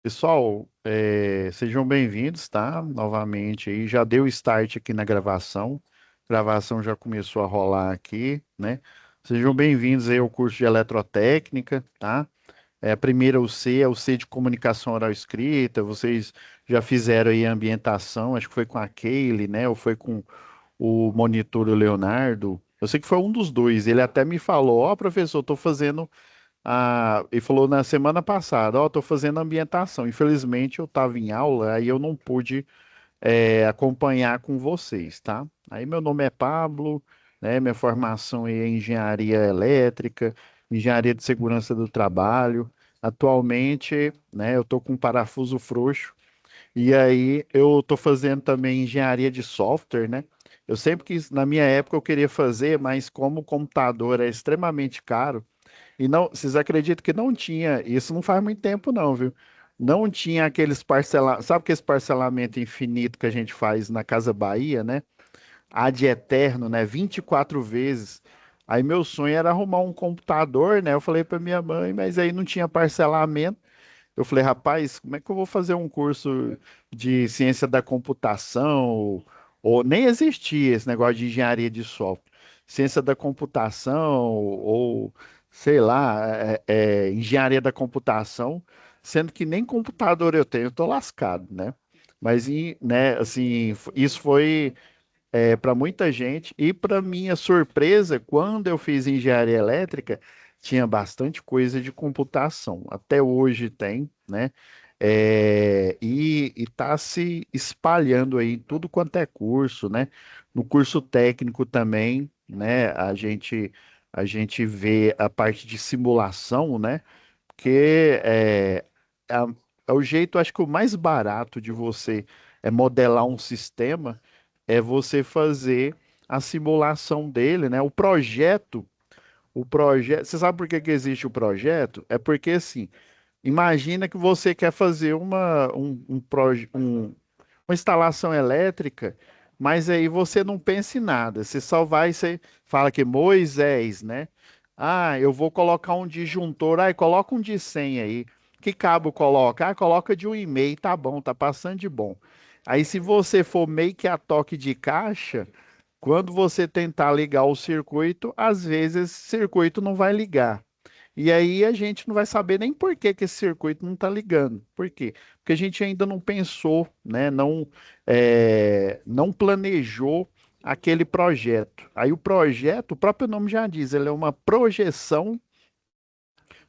Pessoal, sejam bem-vindos, tá? Novamente aí, já deu start aqui na gravação. A gravação já começou a rolar aqui, né? Sejam bem-vindos aí ao curso de eletrotécnica, tá? A primeira UC é o C de comunicação oral escrita. Vocês já fizeram aí a ambientação, acho que foi com a Keile, né? Ou foi com o monitor o Leonardo. Eu sei que foi um dos dois. Ele até me falou: Ó, professor, estou fazendo e falou na semana passada, ó, tô fazendo ambientação. Infelizmente eu estava em aula, aí eu não pude acompanhar com vocês, tá? Aí meu nome é Pablo, né? Minha formação é em engenharia elétrica, engenharia de segurança do trabalho. Atualmente, né, eu tô com um parafuso frouxo e aí eu tô fazendo também engenharia de software, né? Eu sempre quis, na minha época eu queria fazer, mas como o computador é extremamente caro, e não, vocês acreditam que não tinha, isso não faz muito tempo não, viu? Não tinha aqueles parcelamentos, sabe aquele parcelamento infinito que a gente faz na Casa Bahia, né? Ad eterno, né? 24 vezes. Aí meu sonho era arrumar um computador, né? Eu falei para minha mãe, mas aí não tinha parcelamento. Eu falei, rapaz, como é que eu vou fazer um curso de ciência da computação? Ou nem existia esse negócio de engenharia de software. Ciência da computação, ou sei lá, engenharia da computação, sendo que nem computador eu tenho, eu tô lascado, né? Mas, né, assim, isso foi para muita gente. E para minha surpresa, quando eu fiz engenharia elétrica, tinha bastante coisa de computação. Até hoje tem, né? E está se espalhando aí em tudo quanto é curso, né? No curso técnico também, né? A gente vê a parte de simulação, né? Porque a- é o jeito, acho que o mais barato de você modelar um sistema é você fazer a simulação dele, né? O projeto, você sabe por que que existe o projeto? É porque assim, imagina que você quer fazer uma instalação elétrica, mas aí você não pensa em nada. Você fala que Moisés, né? Ah, eu vou colocar um disjuntor. Ah, coloca um de 100 aí. Que cabo coloca? Ah, coloca de 1,5. Tá bom, tá passando de bom. Aí, se você for meio que a toque de caixa, quando você tentar ligar o circuito, às vezes esse circuito não vai ligar. E aí a gente não vai saber nem por que que esse circuito não está ligando. Por quê? Porque a gente ainda não pensou, né? Não planejou aquele projeto. Aí o projeto, o próprio nome já diz, ele é uma projeção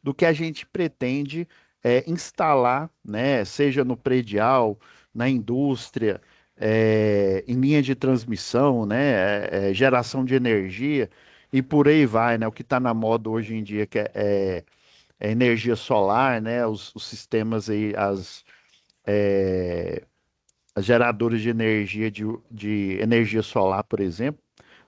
do que a gente pretende instalar, né? Seja no predial, na indústria, em linha de transmissão, né? Geração de energia e por aí vai, né? O que está na moda hoje em dia, que é energia solar, né? Os sistemas aí, as geradoras de energia de energia solar, por exemplo,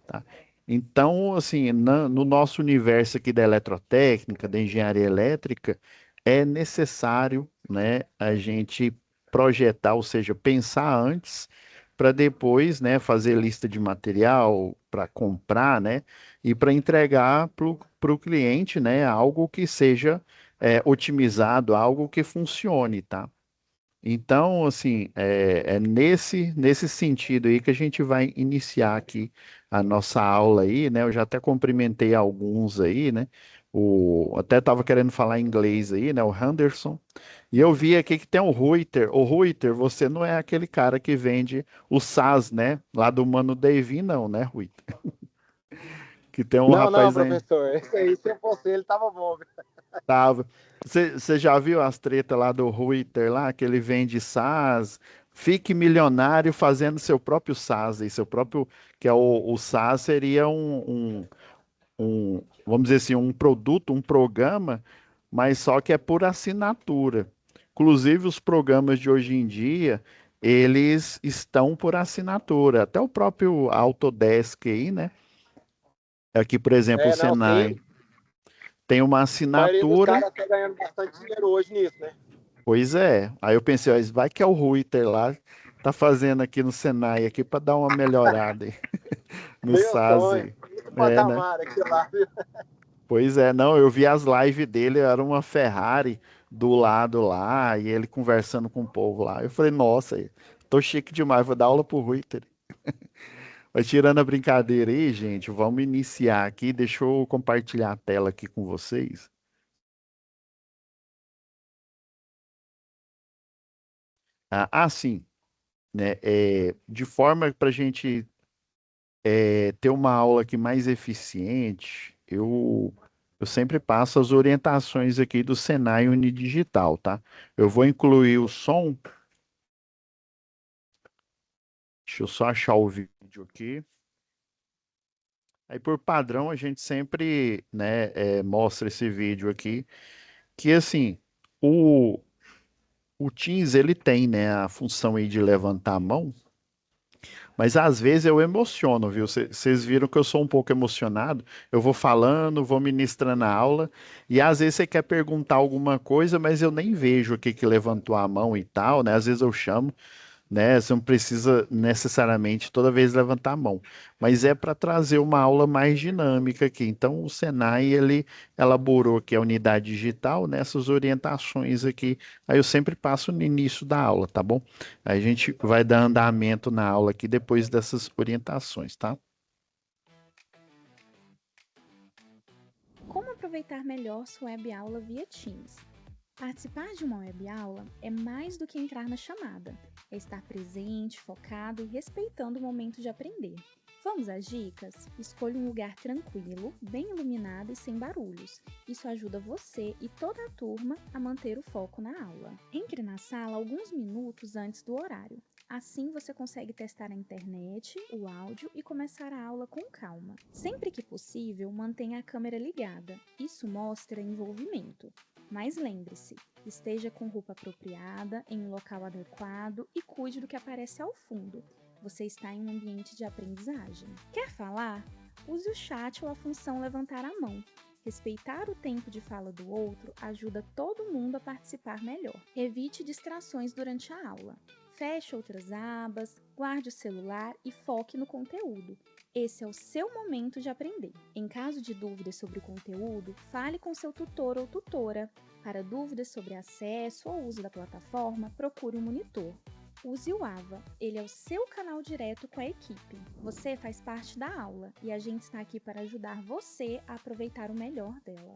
tá? Então, assim, no nosso universo aqui da eletrotécnica, da engenharia elétrica, é necessário, né, a gente projetar, ou seja, pensar antes para depois, né, fazer lista de material para comprar, né, e para entregar para o cliente, né, algo que seja otimizado, algo que funcione, tá? Então, assim, é nesse sentido aí que a gente vai iniciar aqui a nossa aula aí, né? Eu já até cumprimentei alguns aí, né? Até estava querendo falar inglês aí, né? O Henderson. E eu vi aqui que tem o Ruiter. O Ruiter, você não é aquele cara que vende o SAS, né? Lá do Mano Davi, não, né, Ruiter? Que tem um Não, não, rapaz aí. professor. Esse aí, se eu fosse ele, tava bom. Viu? Tava. Você já viu as tretas lá do Ruiter lá, que ele vende SaaS? Fique milionário fazendo seu próprio SaaS, e seu próprio, que é o SaaS seria vamos dizer assim, um produto, um programa, mas só que é por assinatura. Inclusive os programas de hoje em dia, eles estão por assinatura. Até o próprio Autodesk aí, né? Aqui, por exemplo, o É, não, tem. Senai tem uma A maioria dos assinatura. caras tá ganhando bastante dinheiro hoje nisso, né? Pois é. Aí eu pensei, ó, vai que é o Ruiter lá, tá fazendo aqui no Senai aqui para dar uma melhorada aí, no Meu SAS sonho. aí. Muito É, né? patamar aqui lá. Viu? Pois é, não, eu vi as lives dele, era uma Ferrari do lado lá, e ele conversando com o povo lá. Eu falei, nossa, tô chique demais, vou dar aula pro Reuter. Mas tirando a brincadeira aí, gente, vamos iniciar aqui. Deixa eu compartilhar a tela aqui com vocês. Sim, né? De forma para a gente ter uma aula aqui mais eficiente, eu sempre passo as orientações aqui do Senai Unidigital, tá? Eu vou incluir o som. Deixa eu só achar o vídeo aqui. Aí, por padrão, a gente sempre, né, mostra esse vídeo aqui, que assim, o, o Teams, ele tem, né, a função aí de levantar a mão, mas às vezes eu emociono, viu? Vocês viram que eu sou um pouco emocionado, eu vou falando, vou ministrando a aula, e às vezes você quer perguntar alguma coisa, mas eu nem vejo o que que levantou a mão e tal, né? Às vezes eu chamo, né? Você não precisa necessariamente toda vez levantar a mão, mas é para trazer uma aula mais dinâmica aqui. Então, o Senai ele elaborou aqui a unidade digital nessas orientações aqui. Aí eu sempre passo no início da aula, tá bom? Aí a gente vai dar andamento na aula aqui depois dessas orientações, tá? Como aproveitar melhor sua web aula via Teams? Participar de uma web aula é mais do que entrar na chamada, é estar presente, focado e respeitando o momento de aprender. Vamos às dicas? Escolha um lugar tranquilo, bem iluminado e sem barulhos. Isso ajuda você e toda a turma a manter o foco na aula. Entre na sala alguns minutos antes do horário. Assim você consegue testar a internet, o áudio e começar a aula com calma. Sempre que possível, mantenha a câmera ligada. Isso mostra envolvimento. Mas lembre-se, esteja com roupa apropriada, em um local adequado e cuide do que aparece ao fundo. Você está em um ambiente de aprendizagem. Quer falar? Use o chat ou a função levantar a mão. Respeitar o tempo de fala do outro ajuda todo mundo a participar melhor. Evite distrações durante a aula. Feche outras abas, guarde o celular e foque no conteúdo. Esse é o seu momento de aprender. Em caso de dúvidas sobre o conteúdo, fale com seu tutor ou tutora. Para dúvidas sobre acesso ou uso da plataforma, procure um monitor. Use o AVA, ele é o seu canal direto com a equipe. Você faz parte da aula e a gente está aqui para ajudar você a aproveitar o melhor dela.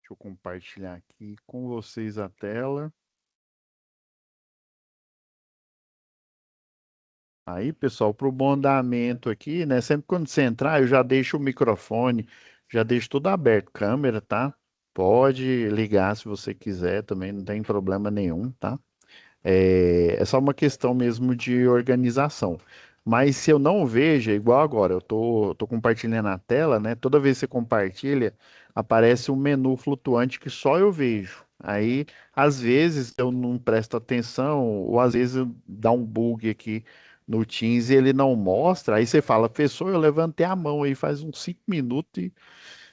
Deixa eu compartilhar aqui com vocês a tela. Aí, pessoal, para o bom andamento aqui, né? Sempre quando você entrar, eu já deixo o microfone, já deixo tudo aberto, câmera, tá? Pode ligar se você quiser, também não tem problema nenhum, tá? É só uma questão mesmo de organização. Mas se eu não vejo, é igual agora, eu tô compartilhando a tela, né? Toda vez que você compartilha, aparece um menu flutuante que só eu vejo. Aí, às vezes, eu não presto atenção, ou às vezes dá um bug aqui no Teams e ele não mostra. Aí você fala, professor, eu levantei a mão aí faz uns 5 minutos e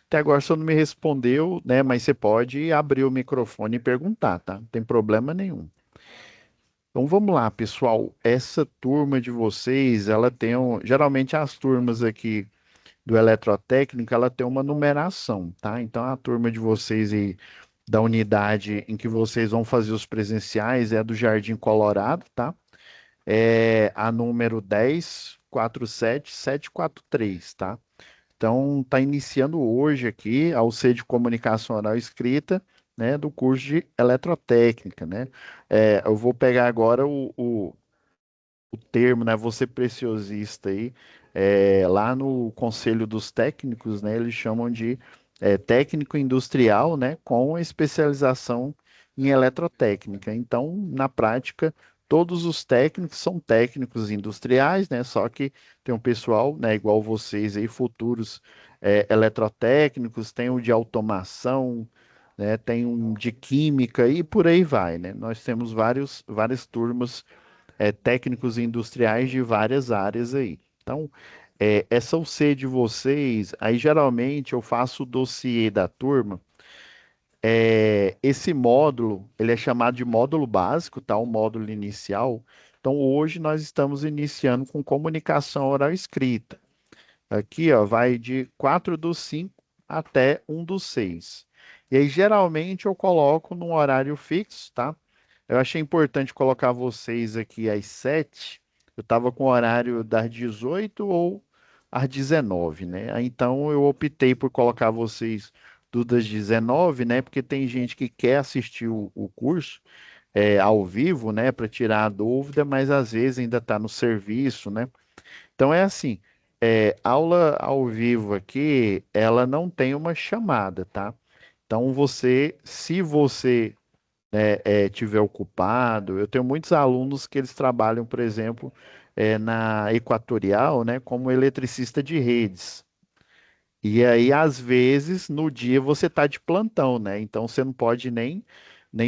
até agora você não me respondeu, né? Mas você pode abrir o microfone e perguntar, tá? Não tem problema nenhum. Então vamos lá, pessoal. Essa turma de vocês, ela tem geralmente as turmas aqui do eletrotécnica, ela tem uma numeração, tá? Então a turma de vocês aí da unidade em que vocês vão fazer os presenciais é a do Jardim Colorado, tá? É a número 10 47 743, tá? Então, está iniciando hoje aqui ao ser de comunicação oral e escrita, né, do curso de eletrotécnica, né? Eu vou pegar agora o termo, né, você preciosista aí, lá no Conselho dos Técnicos, né, eles chamam de técnico industrial, né, com especialização em eletrotécnica. Então, na prática, todos os técnicos são técnicos industriais, né, só que tem um pessoal, né, igual vocês aí, futuros eletrotécnicos, tem o de automação, né, tem um de química e por aí vai, né? Nós temos várias turmas técnicos industriais de várias áreas aí. Então, essa UC de vocês, aí geralmente eu faço o dossiê da turma. Esse módulo, ele é chamado de módulo básico, tá? O módulo inicial. Então, hoje nós estamos iniciando com comunicação oral e escrita. Aqui, ó, vai de 4 do 5. até um dos 6. E aí, geralmente, eu coloco num horário fixo, tá? Eu achei importante colocar vocês aqui às 7. Eu estava com o horário das 18 ou às 19, né? Aí, então, eu optei por colocar vocês do das 19, né? Porque tem gente que quer assistir o curso ao vivo, né? Para tirar a dúvida, mas às vezes ainda está no serviço, né? Então, é assim, aula ao vivo aqui, ela não tem uma chamada, tá? Então, se você tiver ocupado, eu tenho muitos alunos que eles trabalham, por exemplo, na Equatorial, né, como eletricista de redes. E aí, às vezes, no dia você está de plantão, né? Então você não pode nem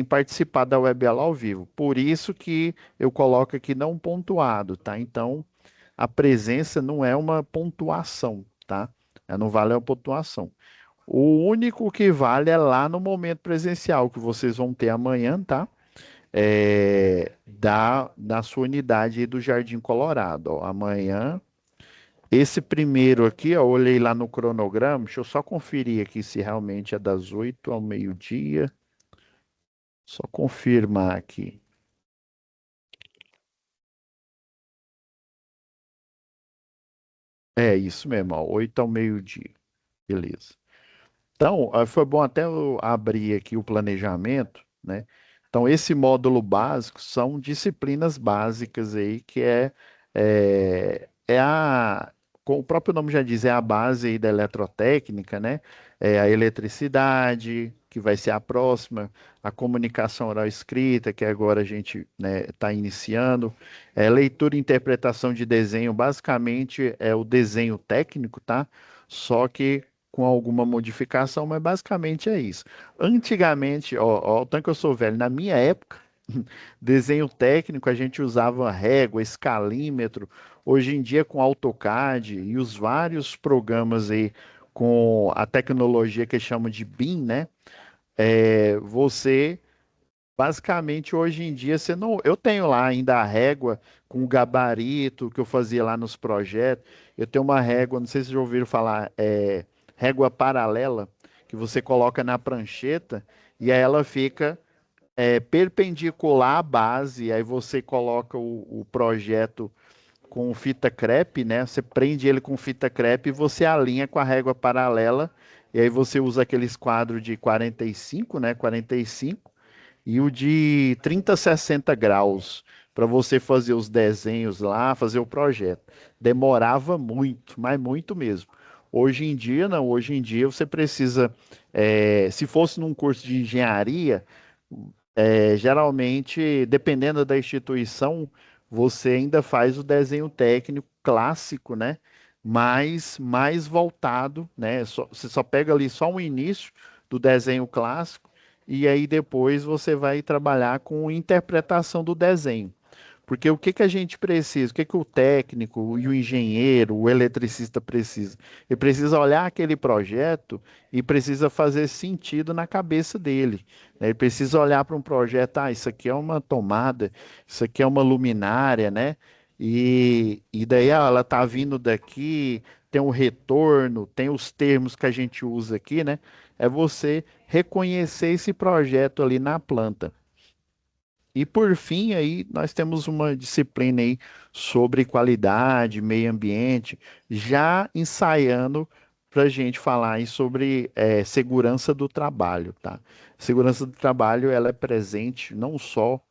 participar da web aula ao vivo. Por isso que eu coloco aqui não pontuado, tá? Então, a presença não é uma pontuação, tá? Não vale a pontuação. O único que vale é lá no momento presencial, que vocês vão ter amanhã, tá? Da sua unidade aí do Jardim Colorado. Ó. Amanhã, esse primeiro aqui, ó, eu olhei lá no cronograma, deixa eu só conferir aqui se realmente é das 8 ao meio-dia. Só confirmar aqui. É isso mesmo, ó, 8 ao meio-dia. Beleza. Então, foi bom até eu abrir aqui o planejamento, né? Então, esse módulo básico são disciplinas básicas aí, que como o próprio nome já diz, é a base aí da eletrotécnica, né? É a eletricidade, que vai ser a próxima, a comunicação oral e escrita, que agora a gente, né, está iniciando, leitura e interpretação de desenho, basicamente é o desenho técnico, tá? Só que com alguma modificação, mas basicamente é isso. Antigamente, ó, o tanto que eu sou velho, na minha época, desenho técnico a gente usava régua, escalímetro. Hoje em dia, com AutoCAD e os vários programas aí com a tecnologia que chamam de BIM, né? Você basicamente, hoje em dia, você não. Eu tenho lá ainda a régua com o gabarito que eu fazia lá nos projetos. Eu tenho uma régua, não sei se vocês já ouviram falar, régua paralela, que você coloca na prancheta e aí ela fica perpendicular à base. Aí você coloca o projeto com fita crepe, né? Você prende ele com fita crepe e você alinha com a régua paralela. E aí você usa aqueles quadros de 45, né? 45 e o de 30 a 60 graus para você fazer os desenhos lá, fazer o projeto. Demorava muito, mas muito mesmo. Hoje em dia, não. Hoje em dia você precisa, se fosse num curso de engenharia, geralmente, dependendo da instituição, você ainda faz o desenho técnico clássico, né? Mas mais voltado, né? Você só pega ali só um início do desenho clássico e aí depois você vai trabalhar com interpretação do desenho. Porque o que que a gente precisa? O que que o técnico e o engenheiro, o eletricista precisa? Ele precisa olhar aquele projeto e precisa fazer sentido na cabeça dele, né? Ele precisa olhar para um projeto, isso aqui é uma tomada, isso aqui é uma luminária, né? E daí ela está vindo daqui, tem um retorno, tem os termos que a gente usa aqui, né? É você reconhecer esse projeto ali na planta. E por fim, aí nós temos uma disciplina aí sobre qualidade, meio ambiente, já ensaiando para a gente falar aí sobre segurança do trabalho, tá? Segurança do trabalho, ela é presente não só,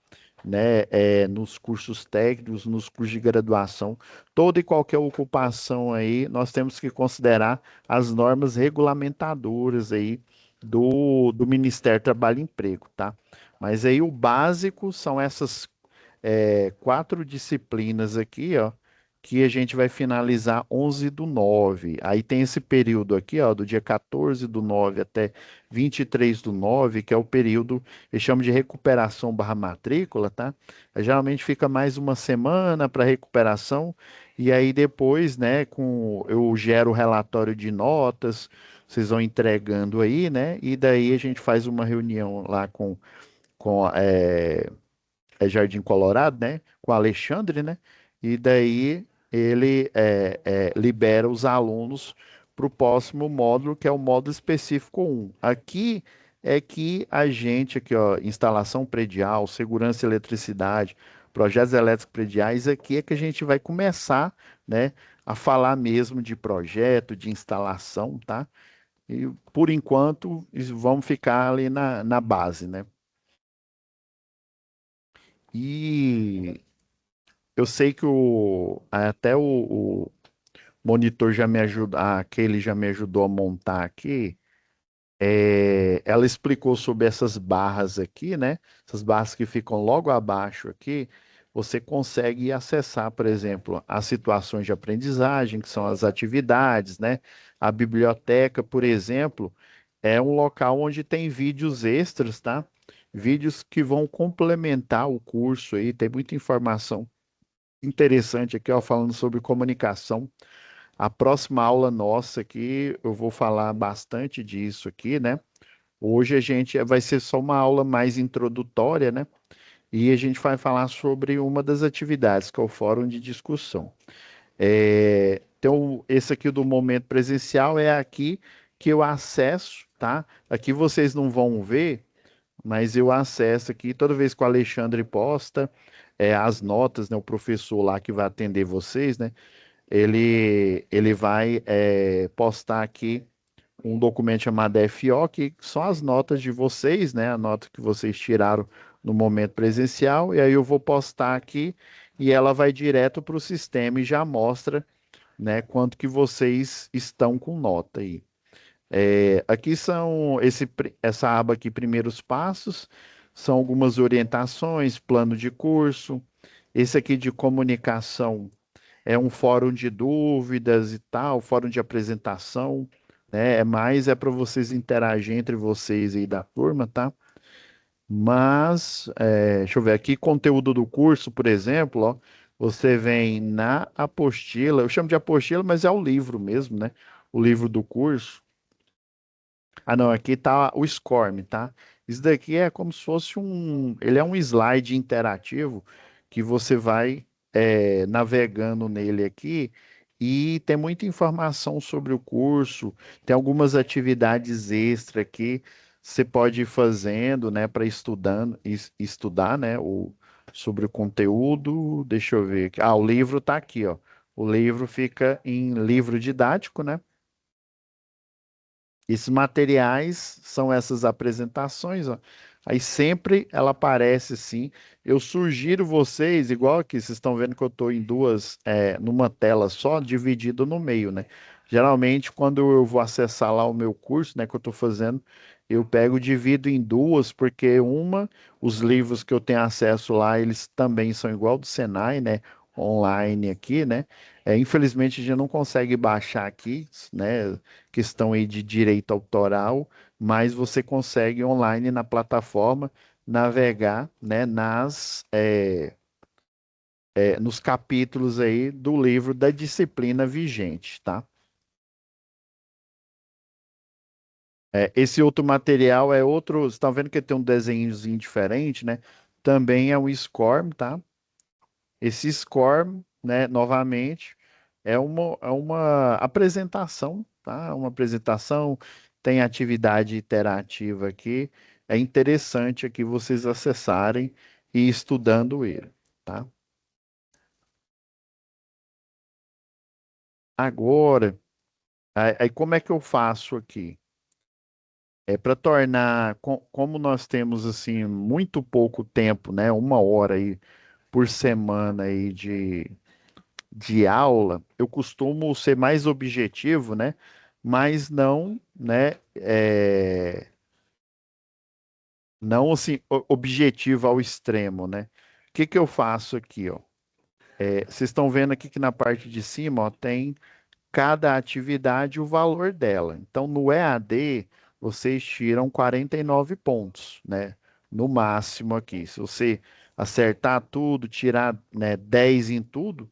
né, nos cursos técnicos, nos cursos de graduação, toda e qualquer ocupação aí, nós temos que considerar as normas regulamentadoras aí do Ministério do Trabalho e Emprego, tá? Mas aí o básico são essas 4 disciplinas aqui, ó, que a gente vai finalizar 11/9. Aí tem esse período aqui, ó, do dia 14/9 até 23/9, que é o período, eles chamam de recuperação barra matrícula, tá? Aí, geralmente fica mais uma semana para recuperação, e aí depois, né, eu gero o relatório de notas, vocês vão entregando aí, né? E daí a gente faz uma reunião lá com Jardim Colorado, né? Com o Alexandre, né? E daí ele libera os alunos para o próximo módulo, que é o módulo específico 1. Aqui é que a gente, aqui, ó, instalação predial, segurança e eletricidade, projetos elétricos prediais, aqui é que a gente vai começar, né, a falar mesmo de projeto, de instalação, tá? E por enquanto, vamos ficar ali na base, né? E eu sei que até o monitor já me ajuda, aquele já me ajudou a montar aqui. Ela explicou sobre essas barras aqui, né? Essas barras que ficam logo abaixo aqui. Você consegue acessar, por exemplo, as situações de aprendizagem, que são as atividades, né? A biblioteca, por exemplo, é um local onde tem vídeos extras, tá? Vídeos que vão complementar o curso aí, tem muita informação interessante aqui, ó, falando sobre comunicação. A próxima aula nossa aqui, eu vou falar bastante disso aqui, né? Hoje a gente vai ser só uma aula mais introdutória, né? E a gente vai falar sobre uma das atividades, que é o fórum de discussão. Então, esse aqui do momento presencial é aqui que eu acesso, tá? Aqui vocês não vão ver, mas eu acesso aqui toda vez que o Alexandre posta as notas, né? O professor lá que vai atender vocês, né? Ele vai postar aqui um documento chamado FO, que são as notas de vocês, né? A nota que vocês tiraram no momento presencial, e aí eu vou postar aqui e ela vai direto para o sistema e já mostra, né, quanto que vocês estão com nota aí. Aqui são essa aba aqui, primeiros passos, são algumas orientações, plano de curso. Esse aqui de comunicação é um fórum de dúvidas e tal, fórum de apresentação, né? É para vocês interagir entre vocês aí da turma, tá? Mas, deixa eu ver aqui, conteúdo do curso, por exemplo, ó, você vem na apostila, eu chamo de apostila, mas é o livro mesmo, né? O livro do curso. Ah, não, aqui tá o SCORM, tá? Isso daqui é como se fosse ele é um slide interativo que você vai navegando nele aqui e tem muita informação sobre o curso, tem algumas atividades extra aqui, você pode ir fazendo, né, para estudar, né, sobre o conteúdo. Deixa eu ver aqui. Ah, o livro tá aqui, ó. O livro fica em livro didático, né? Esses materiais são essas apresentações, ó. Aí sempre ela aparece assim. Eu sugiro vocês, igual aqui, vocês estão vendo que eu estou em duas, numa tela só, dividido no meio, né? Geralmente, quando eu vou acessar lá o meu curso, né, que eu estou fazendo, eu pego, divido em duas, porque os livros que eu tenho acesso lá, eles também são igual do Senai, né? Online aqui, né? Infelizmente, a gente não consegue baixar aqui, né? Questão aí de direito autoral, mas você consegue online na plataforma navegar, né, nos capítulos aí do livro da disciplina vigente, tá? Esse outro material é outro, vocês estão vendo que tem um desenhozinho diferente, né? Também é um SCORM, tá? Esse SCORM, né, novamente, é uma apresentação, tá? Uma apresentação, tem atividade interativa aqui. É interessante aqui vocês acessarem e ir estudando ele, tá? Agora, aí como é que eu faço aqui? É para tornar, como nós temos assim muito pouco tempo, né? Uma hora aí por semana aí de aula, eu costumo ser mais objetivo, né? Mas não, né? Não assim, objetivo ao extremo, né? O que que eu faço aqui, ó? Vocês estão vendo aqui que na parte de cima, ó, tem cada atividade e o valor dela. Então, no EAD, vocês tiram 49 pontos, né? No máximo aqui. Se você acertar tudo, tirar, né, 10 em tudo,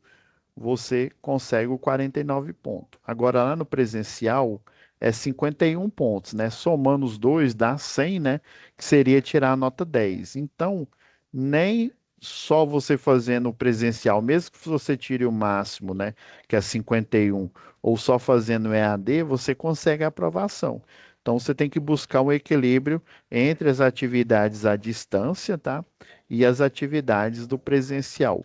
você consegue o 49 pontos. Agora, lá no presencial, é 51 pontos, né? Somando os dois, dá 100, né? Que seria tirar a nota 10. Então, nem só você fazendo o presencial, mesmo que você tire o máximo, né, que é 51, ou só fazendo EAD, você consegue a aprovação. Então, você tem que buscar um equilíbrio entre as atividades à distância, tá? E as atividades do presencial.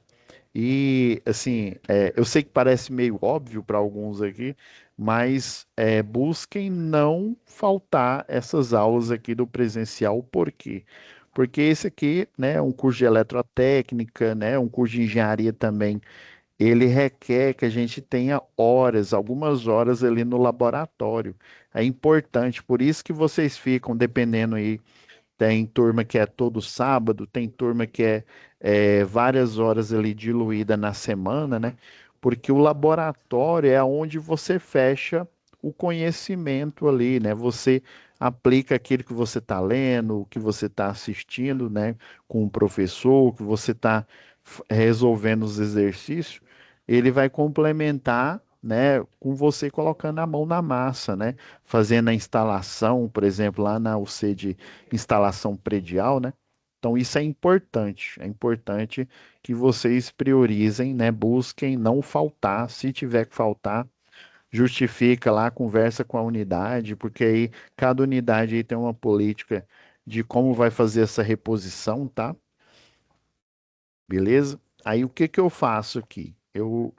E, assim, eu sei que parece meio óbvio para alguns aqui, mas busquem não faltar essas aulas aqui do presencial, por quê? Porque esse aqui, né, é um curso de eletrotécnica, né, um curso de engenharia também, ele requer que a gente tenha horas, algumas horas ali no laboratório. É importante, por isso que vocês ficam, dependendo aí, tem turma que é todo sábado, tem turma que várias horas ali diluída na semana, né? Porque o laboratório é onde você fecha o conhecimento ali, né? Você aplica aquilo que você está lendo, o que você está assistindo, né? Com o professor, o que você está resolvendo os exercícios, ele vai complementar, né? Com você colocando a mão na massa, né? Fazendo a instalação, por exemplo, lá na UC de instalação predial, né? Então isso é importante que vocês priorizem, né? Busquem não faltar, se tiver que faltar, justifica lá, conversa com a unidade, porque aí cada unidade aí tem uma política de como vai fazer essa reposição, tá? Beleza? Aí o que que eu faço aqui? Eu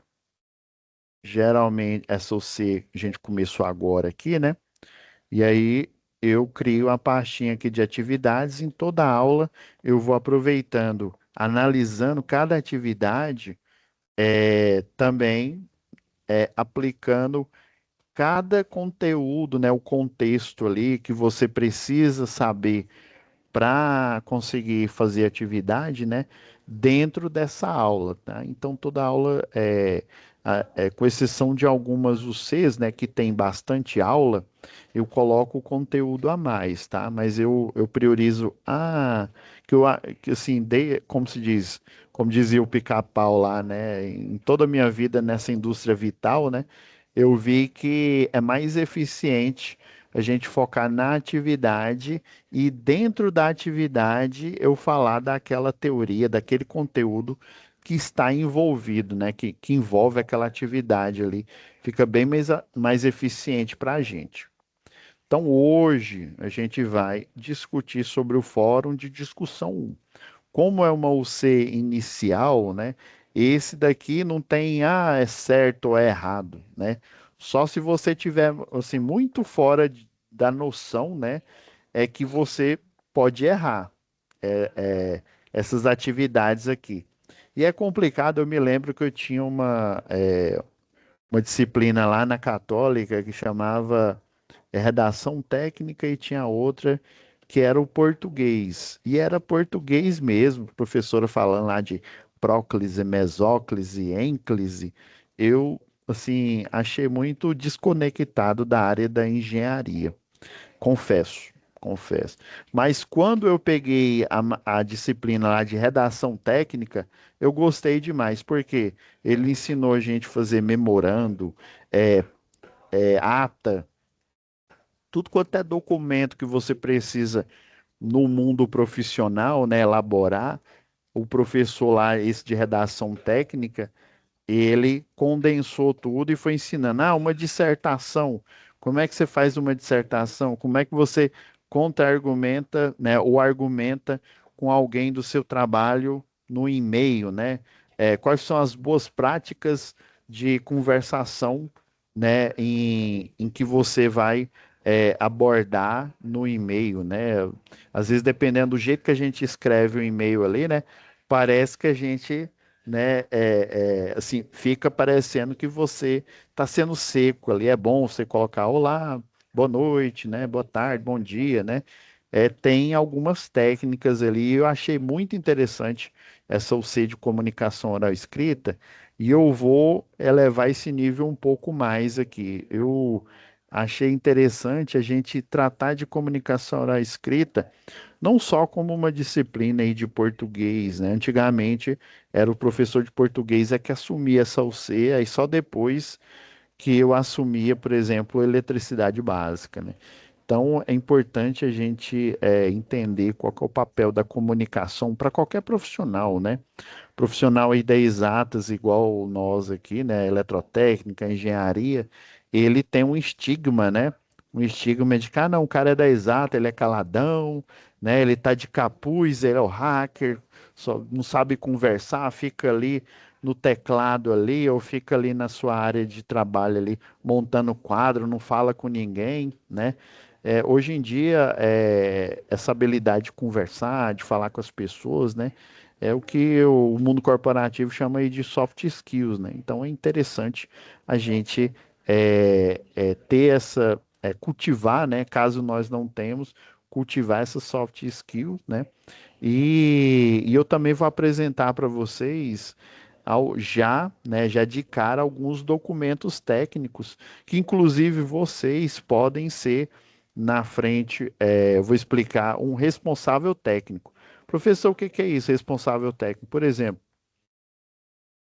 geralmente, essa OC a gente começou agora aqui, né? E aí eu crio uma pastinha aqui de atividades. Em toda aula eu vou aproveitando, analisando cada atividade, também aplicando cada conteúdo, né, o contexto ali que você precisa saber para conseguir fazer atividade, né, dentro dessa aula, tá? Então toda aula com exceção de algumas UCs, né, que tem bastante aula, eu coloco o conteúdo a mais, tá? Mas eu priorizo que assim, como se diz, como dizia o Pica-Pau lá, né, em toda a minha vida nessa indústria vital, né, eu vi que é mais eficiente a gente focar na atividade e dentro da atividade eu falar daquela teoria, daquele conteúdo que está envolvido, né? Que envolve aquela atividade ali. Fica bem mais eficiente para a gente. Então, hoje a gente vai discutir sobre o fórum de discussão 1. Como é uma UC inicial, né? Esse daqui não tem, é certo ou é errado, né? Só se você tiver, assim, muito fora da noção, né? É que você pode errar essas atividades aqui. E é complicado, eu me lembro que eu tinha uma disciplina lá na Católica que chamava redação técnica e tinha outra que era o português. E era português mesmo, professora falando lá de próclise, mesóclise, ênclise. Eu, assim, achei muito desconectado da área da engenharia. Confesso, confesso. Mas quando eu peguei a disciplina lá de redação técnica, eu gostei demais, porque ele ensinou a gente a fazer memorando, é, ata, tudo quanto é documento que você precisa no mundo profissional, né, elaborar. O professor lá, esse de redação técnica, ele condensou tudo e foi ensinando. Uma dissertação. Como é que você faz uma dissertação? Como é que você contra-argumenta, né, ou argumenta com alguém do seu trabalho no e-mail, né? Quais são as boas práticas de conversação, né, em que você vai abordar no e-mail, né? Às vezes, dependendo do jeito que a gente escreve o e-mail ali, né, parece que a gente, né, assim, fica parecendo que você está sendo seco ali. É bom você colocar olá, boa noite, né, boa tarde, bom dia, né? Tem algumas técnicas ali. Eu achei muito interessante essa UC de comunicação oral escrita e eu vou elevar esse nível um pouco mais aqui. Eu achei interessante a gente tratar de comunicação oral escrita não só como uma disciplina aí de português, né? Antigamente era o professor de português que assumia essa UC, aí só depois que eu assumia, por exemplo, eletricidade básica, né? Então, é importante a gente entender qual que é o papel da comunicação para qualquer profissional, né? Profissional aí da exatas, igual nós aqui, né? Eletrotécnica, engenharia, ele tem um estigma, né? Um estigma de que, não, o cara é da exata, ele é caladão, né? Ele tá de capuz, ele é o hacker, só não sabe conversar, fica ali no teclado ali, ou fica ali na sua área de trabalho ali, montando quadro, não fala com ninguém, né? Hoje em dia, essa habilidade de conversar, de falar com as pessoas, né? É o que o mundo corporativo chama aí de soft skills, né? Então é interessante a gente ter cultivar, né? Caso nós não temos, cultivar essa soft skills, né? E eu também vou apresentar para vocês já de cara alguns documentos técnicos que inclusive vocês podem ser na frente, eu vou explicar um responsável técnico. Professor, o que que é isso, responsável técnico? Por exemplo,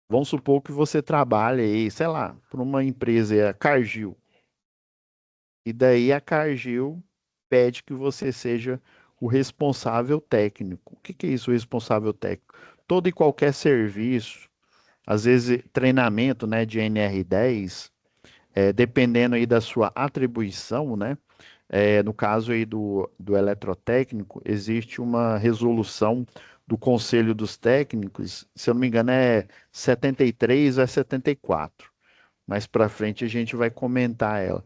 vamos supor que você trabalha aí, sei lá, para uma empresa, a Cargill, e daí a Cargill pede que você seja o responsável técnico. O que que é isso, o responsável técnico? Todo e qualquer serviço, às vezes treinamento, né, de NR10, dependendo aí da sua atribuição, né? No caso aí do eletrotécnico, existe uma resolução do Conselho dos Técnicos, se eu não me engano é 73 ou é 74. Mais para frente a gente vai comentar ela.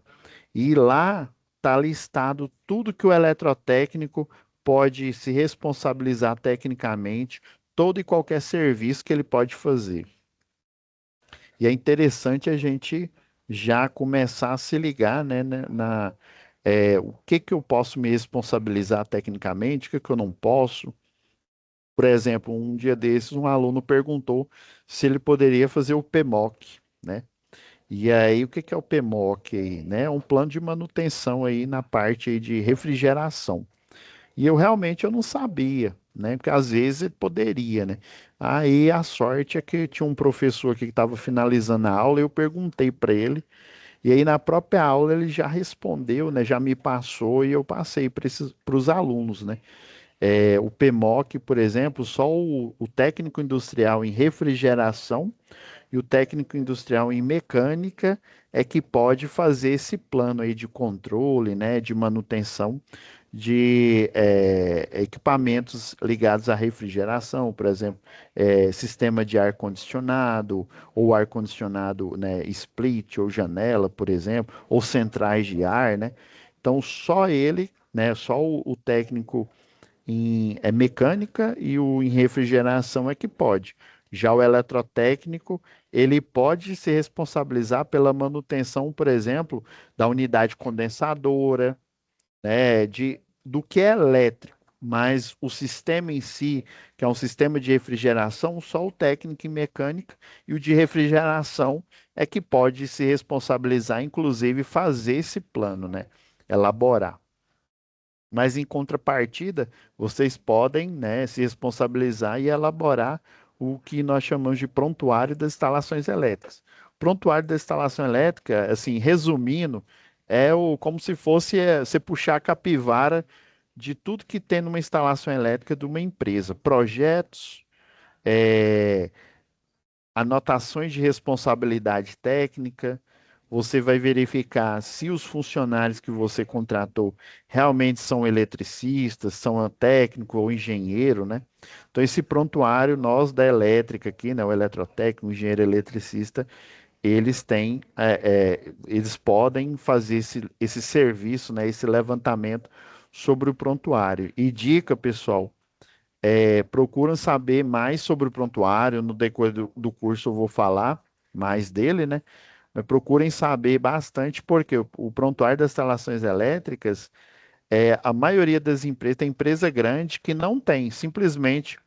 E lá está listado tudo que o eletrotécnico pode se responsabilizar tecnicamente, todo e qualquer serviço que ele pode fazer. E é interessante a gente já começar a se ligar, né, o que que eu posso me responsabilizar tecnicamente, o que que eu não posso. Por exemplo, um dia desses, um aluno perguntou se ele poderia fazer o PMOC, né? E aí, o que que é o PMOC aí, né? É um plano de manutenção aí na parte aí de refrigeração. E eu realmente eu não sabia, né? Porque às vezes ele poderia, né? Aí a sorte é que tinha um professor aqui que estava finalizando a aula, e eu perguntei para ele, e aí na própria aula ele já respondeu, né? Já me passou e eu passei para os alunos, né? O PMOC, por exemplo, só o técnico industrial em refrigeração e o técnico industrial em mecânica é que pode fazer esse plano aí de controle, né, de manutenção de equipamentos ligados à refrigeração, por exemplo, sistema de ar-condicionado, ou ar-condicionado, né, split ou janela, por exemplo, ou centrais de ar, né? Então, só ele, né, só o técnico em mecânica e o em refrigeração é que pode. Já o eletrotécnico, ele pode se responsabilizar pela manutenção, por exemplo, da unidade condensadora, né, do que é elétrico, mas o sistema em si, que é um sistema de refrigeração, só o técnico em mecânica e o de refrigeração é que pode se responsabilizar, inclusive fazer esse plano, né, elaborar. Mas em contrapartida, vocês podem, né, se responsabilizar e elaborar o que nós chamamos de prontuário das instalações elétricas. Prontuário da instalação elétrica, assim, resumindo, como se fosse você puxar a capivara de tudo que tem numa instalação elétrica de uma empresa. Projetos, eh, anotações de responsabilidade técnica, você vai verificar se os funcionários que você contratou realmente são eletricistas, são técnico ou engenheiro, né? Então, esse prontuário, nós da elétrica aqui, né, o eletrotécnico, o engenheiro eletricista, eles podem fazer esse serviço, né, esse levantamento sobre o prontuário. E dica, pessoal, procuram saber mais sobre o prontuário. No decorrer do curso eu vou falar mais dele, né? Mas procurem saber bastante, porque o prontuário das instalações elétricas, a maioria das empresas, tem empresa grande que não tem. Simplesmente,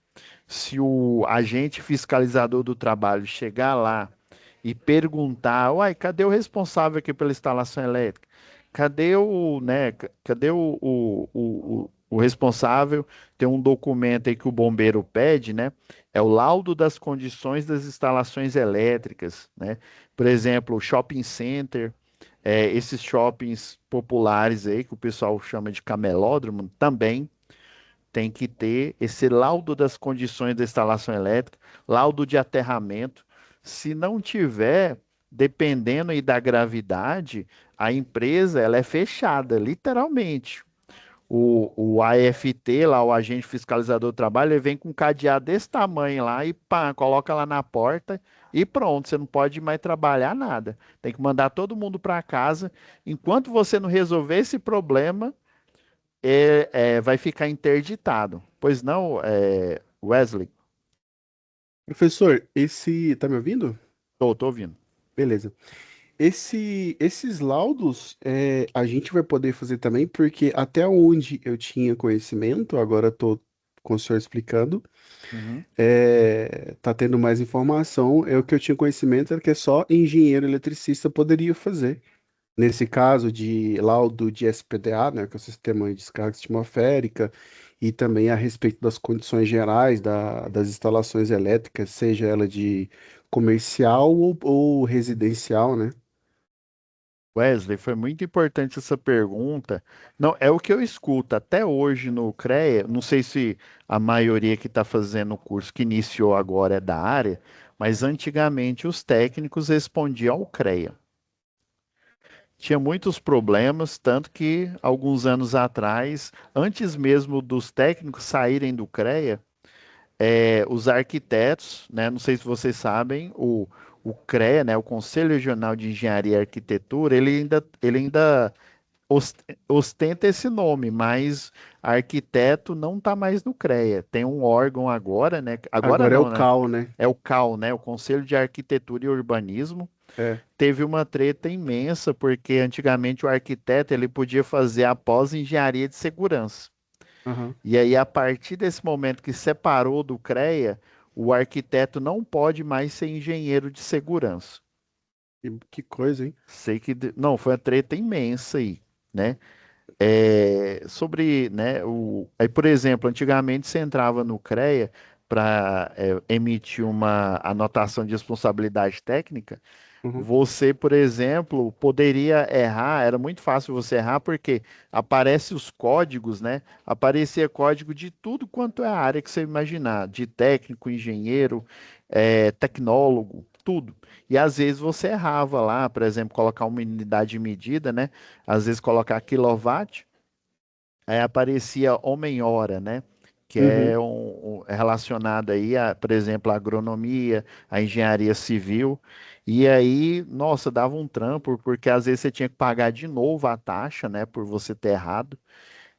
se o agente fiscalizador do trabalho chegar lá e perguntar, uai, cadê o responsável aqui pela instalação elétrica? Cadê cadê o responsável? Tem um documento aí que o bombeiro pede, né? É o laudo das condições das instalações elétricas, né? Por exemplo, o shopping center, Esses shoppings populares aí, que o pessoal chama de camelódromo, também tem que ter esse laudo das condições da instalação elétrica, laudo de aterramento. Se não tiver, dependendo aí da gravidade, a empresa ela é fechada, literalmente. O AFT, lá, o agente fiscalizador do trabalho, ele vem com um cadeado desse tamanho lá e pá, coloca lá na porta e pronto, você não pode mais trabalhar nada. Tem que mandar todo mundo para casa. Enquanto você não resolver esse problema, vai ficar interditado. Pois não, Wesley? Professor, esse. Tá me ouvindo? Tô ouvindo. Beleza. Esses laudos a gente vai poder fazer também, porque até onde eu tinha conhecimento, agora estou com o senhor explicando, Uhum. tá tendo mais informação. O que eu tinha conhecimento era que só engenheiro eletricista poderia fazer. Nesse caso de laudo de SPDA, né, que é o Sistema de Descarga Atmosférica, e também a respeito das condições gerais das instalações elétricas, seja ela de comercial ou residencial, né? Wesley, foi muito importante essa pergunta. Não, é o que eu escuto até hoje no CREA. Não sei se a maioria que está fazendo o curso que iniciou agora é da área, mas antigamente os técnicos respondiam ao CREA. Tinha muitos problemas, tanto que alguns anos atrás, antes mesmo dos técnicos saírem do CREA, os arquitetos, né, não sei se vocês sabem, o CREA, né, o Conselho Regional de Engenharia e Arquitetura, ele ainda ostenta esse nome, mas arquiteto não está mais no CREA. Tem um órgão agora, né? Agora Agora é o não, né? CAL, né? É o CAU, né? O Conselho de Arquitetura e Urbanismo. É. Teve uma treta imensa, porque antigamente o arquiteto ele podia fazer a pós-engenharia de segurança. Aham. E aí, a partir desse momento que separou do CREA, o arquiteto não pode mais ser engenheiro de segurança. Que coisa, hein? Sei que. Não, foi uma treta imensa aí, né? Sobre, né, aí, por exemplo, antigamente você entrava no CREA para emitir uma anotação de responsabilidade técnica. Uhum. Você, por exemplo, poderia errar, era muito fácil você errar, porque aparece os códigos, né? Aparecia código de tudo quanto é a área que você imaginar, de técnico, engenheiro, tecnólogo, tudo. E às vezes você errava lá, por exemplo, colocar uma unidade de medida, né? Às vezes colocar quilowatt, aí aparecia homem-hora, né? Que Uhum. é relacionado aí, por exemplo, à agronomia, à engenharia civil. E aí, nossa, dava um trampo, porque às vezes você tinha que pagar de novo a taxa, né, por você ter errado.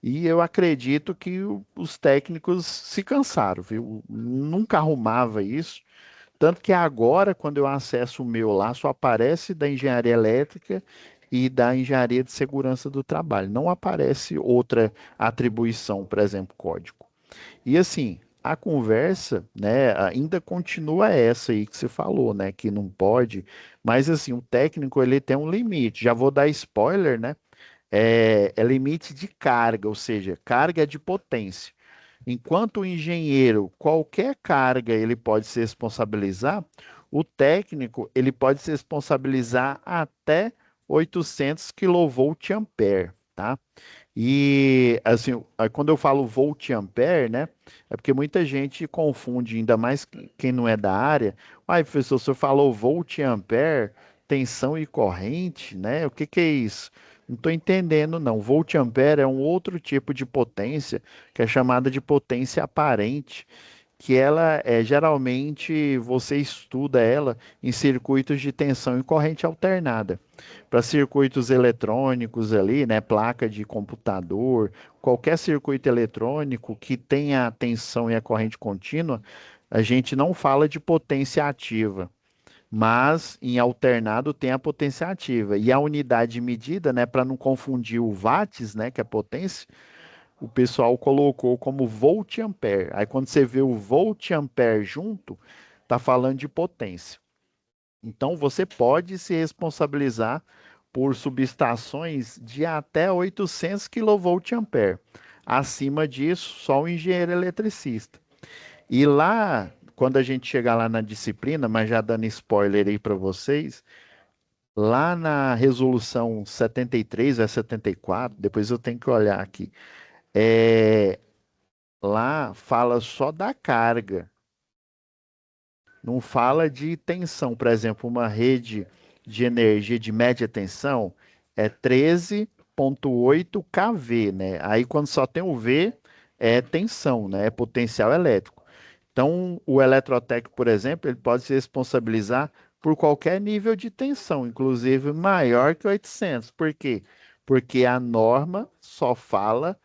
E eu acredito que os técnicos se cansaram, viu? Nunca arrumava isso. Tanto que agora, quando eu acesso o meu lá, só aparece da engenharia elétrica e da engenharia de segurança do trabalho. Não aparece outra atribuição, por exemplo, código. E assim, a conversa, né, ainda continua essa aí que você falou, né, que não pode, mas assim, o técnico ele tem um limite. Já vou dar spoiler, né? É limite de carga, ou seja, carga de potência. Enquanto o engenheiro, qualquer carga ele pode se responsabilizar, o técnico ele pode se responsabilizar até 800 kVA, tá? E assim, aí quando eu falo volt-ampere, né? É porque muita gente confunde, ainda mais quem não é da área. Ai, professor, o senhor falou volt-ampere, tensão e corrente, né? O que que é isso? Não estou entendendo, não. Volt-ampere é um outro tipo de potência que é chamada de potência aparente, que ela é geralmente você estuda ela em circuitos de tensão e corrente alternada. Para circuitos eletrônicos ali, né, placa de computador, qualquer circuito eletrônico que tenha a tensão e a corrente contínua, a gente não fala de potência ativa. Mas em alternado tem a potência ativa. E a unidade de medida, né, para não confundir o watts, né, que é potência, o pessoal colocou como volt-ampere. Aí quando você vê o volt-ampere junto, está falando de potência. Então você pode se responsabilizar por subestações de até 800 kVA. Acima disso, só o engenheiro eletricista. E lá, quando a gente chegar lá na disciplina, mas já dando spoiler aí para vocês, Lá na resolução 73 ou 74, depois eu tenho que olhar aqui. É, lá fala só da carga, não fala de tensão. Por exemplo, uma rede de energia de média tensão é 13,8 kV, né? Aí quando só tem o V é tensão, né? É potencial elétrico. Então, o eletrotécnico, por exemplo, ele pode se responsabilizar por qualquer nível de tensão, inclusive maior que 800. Por quê? Porque a norma só fala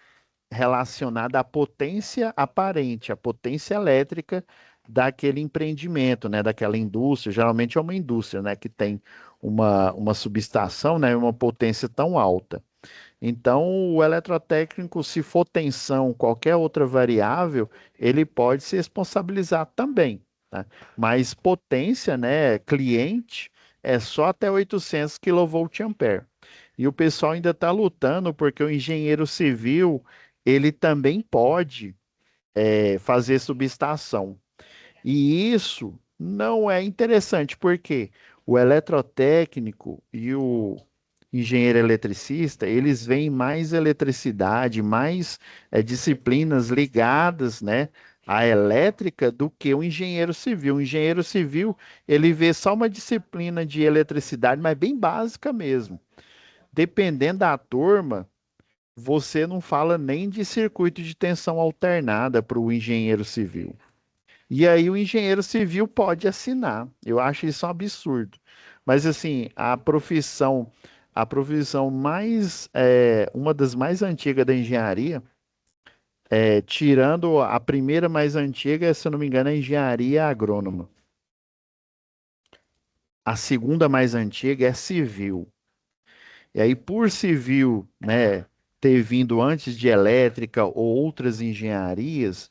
relacionada à potência aparente, à potência elétrica daquele empreendimento, né, daquela indústria. Geralmente é uma indústria, né, que tem uma subestação, né, uma potência tão alta. Então, o eletrotécnico, se for tensão, qualquer outra variável, ele pode se responsabilizar também, tá? Mas potência, né, cliente, é só até 800 kVA. E o pessoal ainda está lutando porque o engenheiro civil, ele também pode fazer subestação. E isso não é interessante, porque o eletrotécnico e o engenheiro eletricista, eles veem mais eletricidade, mais disciplinas ligadas, né, à elétrica do que o engenheiro civil. O engenheiro civil, ele vê só uma disciplina de eletricidade, mas bem básica mesmo. Dependendo da turma, você não fala nem de circuito de tensão alternada para o engenheiro civil. E aí o engenheiro civil pode assinar. Eu acho isso um absurdo. Mas assim, a profissão mais, uma das mais antigas da engenharia, tirando a primeira mais antiga, se eu não me engano, é a engenharia agrônoma. A segunda mais antiga é civil. E aí, por civil, né, ter vindo antes de elétrica ou outras engenharias,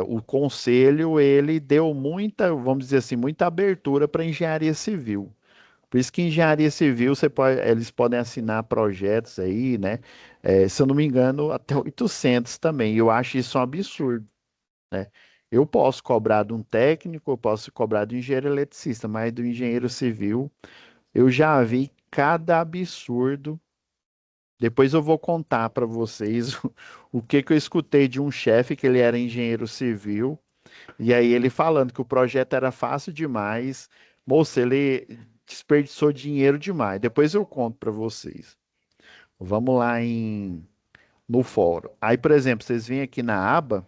o conselho ele deu muita, vamos dizer assim, muita abertura para engenharia civil. Por isso que engenharia civil eles podem assinar projetos aí, né? Se eu não me engano, até 800 também. Eu acho isso um absurdo, né? Eu posso cobrar de um técnico, eu posso cobrar do engenheiro eletricista, mas do engenheiro civil eu já vi cada absurdo. Depois eu vou contar para vocês o que que eu escutei de um chefe que ele era engenheiro civil, e aí ele falando que o projeto era fácil demais. Moça, ele desperdiçou dinheiro demais. Depois eu conto para vocês. Vamos lá no fórum. Aí, por exemplo, vocês vêm aqui na aba,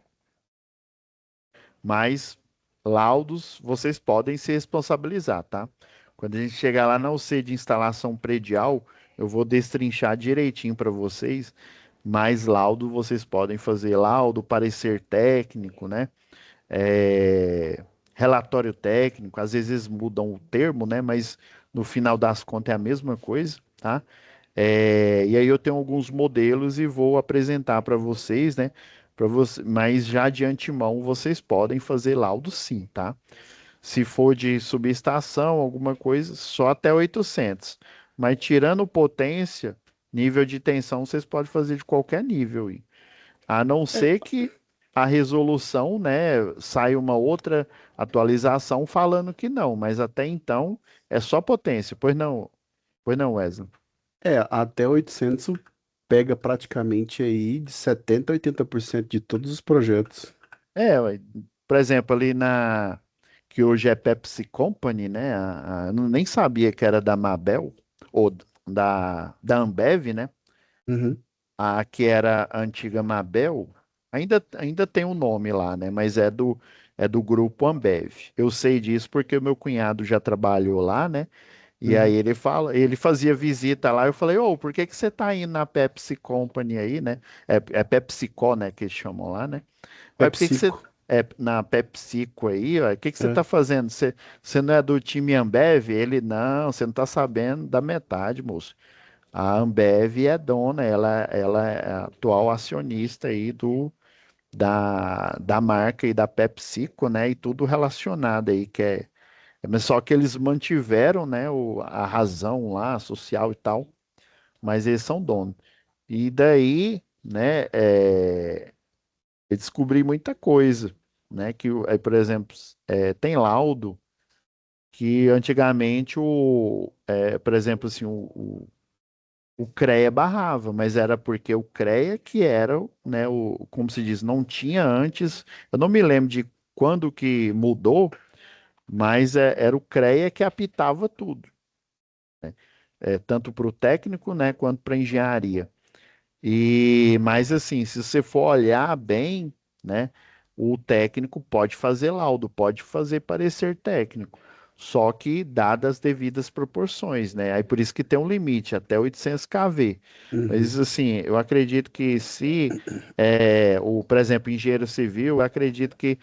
mas laudos vocês podem se responsabilizar, tá? Quando a gente chegar lá na UC de instalação predial, eu vou destrinchar direitinho para vocês, mas laudo vocês podem fazer laudo, parecer técnico, né? Relatório técnico, às vezes mudam o termo, né? Mas no final das contas é a mesma coisa, tá? E aí eu tenho alguns modelos e vou apresentar para vocês, né? Mas já de antemão vocês podem fazer laudo sim, tá? Se for de subestação, alguma coisa, só até 800. Mas tirando potência, nível de tensão, vocês podem fazer de qualquer nível. A não ser que a resolução, né, saia uma outra atualização falando que não, mas até então é só potência. Pois não, Wesley. Até 800 pega praticamente aí de 70 a 80% de todos os projetos. Ué, por exemplo, ali que hoje é Pepsi Company, né? Eu nem sabia que era da Mabel ou da Ambev, né? Uhum. A que era a antiga Mabel, ainda tem um nome lá, né? Mas é do grupo Ambev. Eu sei disso porque o meu cunhado já trabalhou lá, né? E aí Uhum. ele fazia visita lá. Eu falei, ô, por que que você tá indo na Pepsi Company aí, né? É PepsiCo, né? Que eles chamam lá, né? Ué, por que que você PepsiCo. na PepsiCo aí, ó, o que que você É. tá fazendo? Você não é do time Ambev? Ele, não, você não tá sabendo da metade, moço. A Ambev é dona, ela é a atual acionista aí da marca e da PepsiCo, né? E tudo relacionado aí, mas só que eles mantiveram, né, a razão lá, social e tal, mas eles são donos. E daí, né, eu descobri muita coisa, né, aí, por exemplo, tem laudo que antigamente por exemplo, assim, o CREA barrava, mas era porque o CREA que era, né, como se diz, não tinha antes, eu não me lembro de quando que mudou, mas era o CREA que apitava tudo, tanto para o técnico, né, quanto para a engenharia. Mas assim, se você for olhar bem, né, o técnico pode fazer laudo, pode fazer parecer técnico, só que dadas as devidas proporções, né? Aí por isso que tem um limite, até 800 kV. Uhum. Mas assim, eu acredito que se por exemplo, engenheiro civil, eu acredito que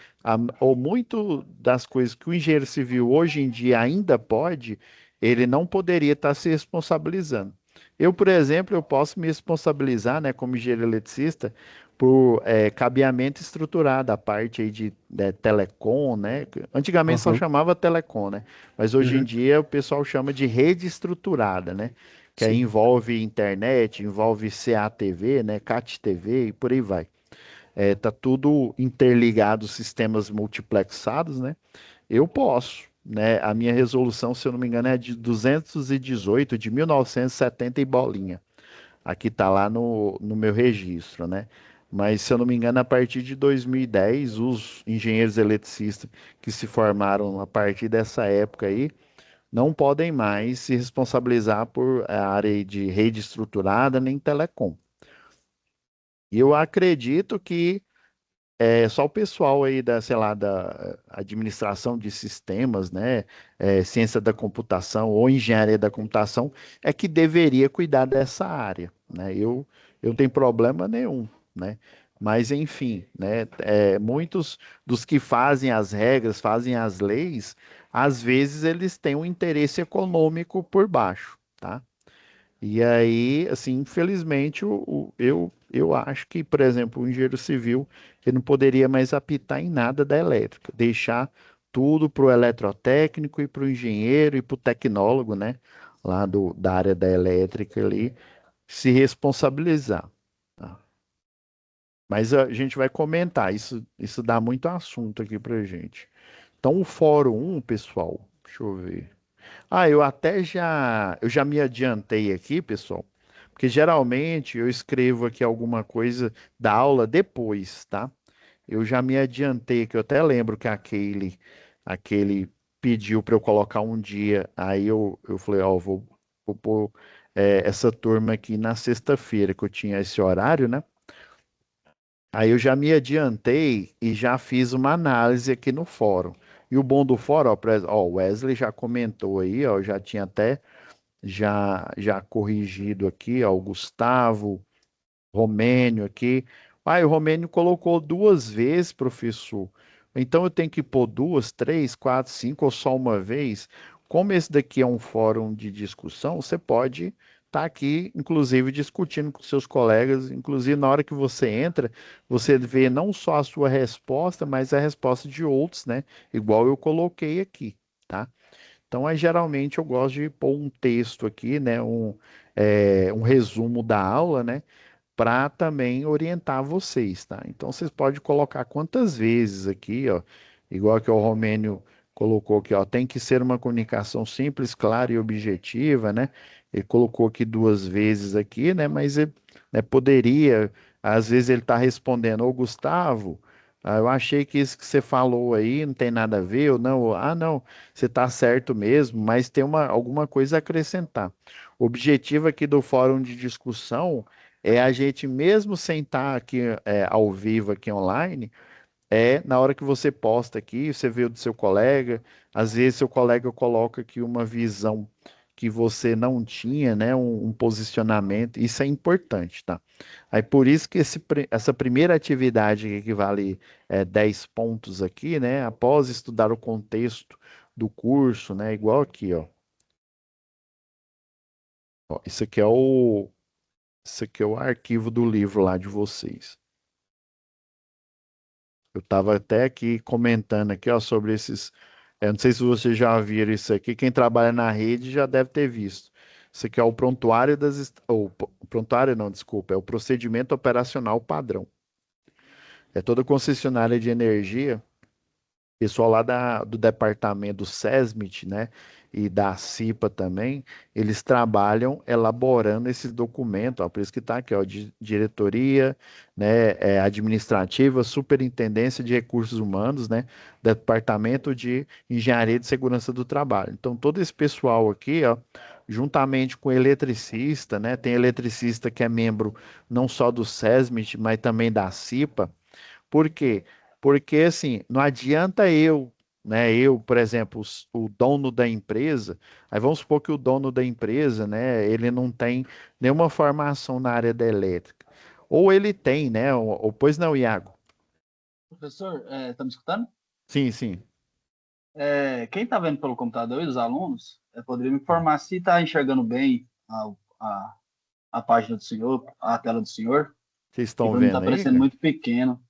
ou muito das coisas que o engenheiro civil hoje em dia ainda pode, ele não poderia estar se responsabilizando. Eu, por exemplo, eu posso me responsabilizar, né, como engenheiro eletricista, por cabeamento estruturado, a parte aí de telecom, né? Antigamente só Aham. chamava telecom, né? Mas hoje em Uhum. dia o pessoal chama de rede estruturada, né? Que aí Sim. envolve internet, envolve CATV, né? CAT-TV e por aí vai. Tá tudo interligado, sistemas multiplexados, né? Eu posso, né? A minha resolução, se eu não me engano, é de 218 de 1970 e bolinha. Aqui tá lá no meu registro, né? Mas, se eu não me engano, a partir de 2010, os engenheiros eletricistas que se formaram a partir dessa época aí não podem mais se responsabilizar por a área de rede estruturada nem telecom. E eu acredito que só o pessoal aí da, sei lá, da administração de sistemas, né, ciência da computação ou engenharia da computação é que deveria cuidar dessa área, né? Eu não tenho problema nenhum, né? Mas enfim, né, muitos dos que fazem as regras, fazem as leis, às vezes eles têm um interesse econômico por baixo, tá? E aí, assim, infelizmente, eu acho que, por exemplo, o engenheiro civil ele não poderia mais apitar em nada da elétrica, deixar tudo para o eletrotécnico e para o engenheiro e para o tecnólogo, né, lá da área da elétrica ali, se responsabilizar. Tá? Mas a gente vai comentar, isso dá muito assunto aqui para gente. Então, o Fórum 1, pessoal, deixa eu ver. Eu já me adiantei aqui, pessoal, porque geralmente eu escrevo aqui alguma coisa da aula depois, tá? Eu já me adiantei, que eu até lembro que aquele pediu para eu colocar um dia, aí eu falei, ó, vou pôr essa turma aqui na sexta-feira, que eu tinha esse horário, né? Aí eu já me adiantei e já fiz uma análise aqui no fórum. E o bom do fórum, o Wesley já comentou aí, ó, já tinha até já corrigido aqui, ó, o Gustavo, Romênio aqui. O Romênio colocou duas vezes, professor. Então eu tenho que pôr duas, três, quatro, cinco ou só uma vez? Como esse daqui é um fórum de discussão, você pode estar aqui, inclusive, discutindo com seus colegas. Inclusive, na hora que você entra, você vê não só a sua resposta, mas a resposta de outros, né? Igual eu coloquei aqui, tá? Então, aí, geralmente eu gosto de pôr um texto aqui, né, um resumo da aula, né, para também orientar vocês, tá? Então, vocês podem colocar quantas vezes aqui, ó, igual que o Romênio colocou aqui, ó, tem que ser uma comunicação simples, clara e objetiva, né? Ele colocou aqui duas vezes aqui, né, mas ele, né, poderia, às vezes ele está respondendo, ô Gustavo, eu achei que isso que você falou aí não tem nada a ver, ou não, não, você está certo mesmo, mas tem alguma coisa a acrescentar. O objetivo aqui do fórum de discussão é a gente, mesmo sem estar aqui ao vivo, aqui online, na hora que você posta aqui, você vê o do seu colega, às vezes seu colega coloca aqui uma visão que você não tinha, né, um posicionamento, isso é importante, tá? Aí por isso que essa primeira atividade aqui, que vale 10 pontos aqui, né, após estudar o contexto do curso, né, igual aqui, ó. Ó, isso aqui é o arquivo do livro lá de vocês. Eu estava até aqui comentando aqui, ó, sobre esses. Não sei se vocês já viram isso aqui. Quem trabalha na rede já deve ter visto. Isso aqui é o prontuário prontuário não, desculpa, é o procedimento operacional padrão. É toda concessionária de energia, pessoal lá do departamento do SESMIT, né, e da CIPA também, eles trabalham elaborando esses documentos, ó, por isso que está aqui, ó, diretoria, né, administrativa, superintendência de recursos humanos, né, departamento de engenharia de segurança do trabalho. Então, todo esse pessoal aqui, ó, juntamente com o eletricista, né, tem eletricista que é membro não só do SESMIT, mas também da CIPA. Por quê? Porque assim, não adianta eu, por exemplo, o dono da empresa, aí vamos supor que o dono da empresa, né, ele não tem nenhuma formação na área da elétrica. Ou ele tem, né, ou pois não, Iago? Professor, tá me escutando? Sim, sim. Quem está vendo pelo computador e os alunos, poderia me informar se está enxergando bem a, a página do senhor, a tela do senhor, Vocês que estão para mim está vendo aí, parecendo cara? muito pequeno.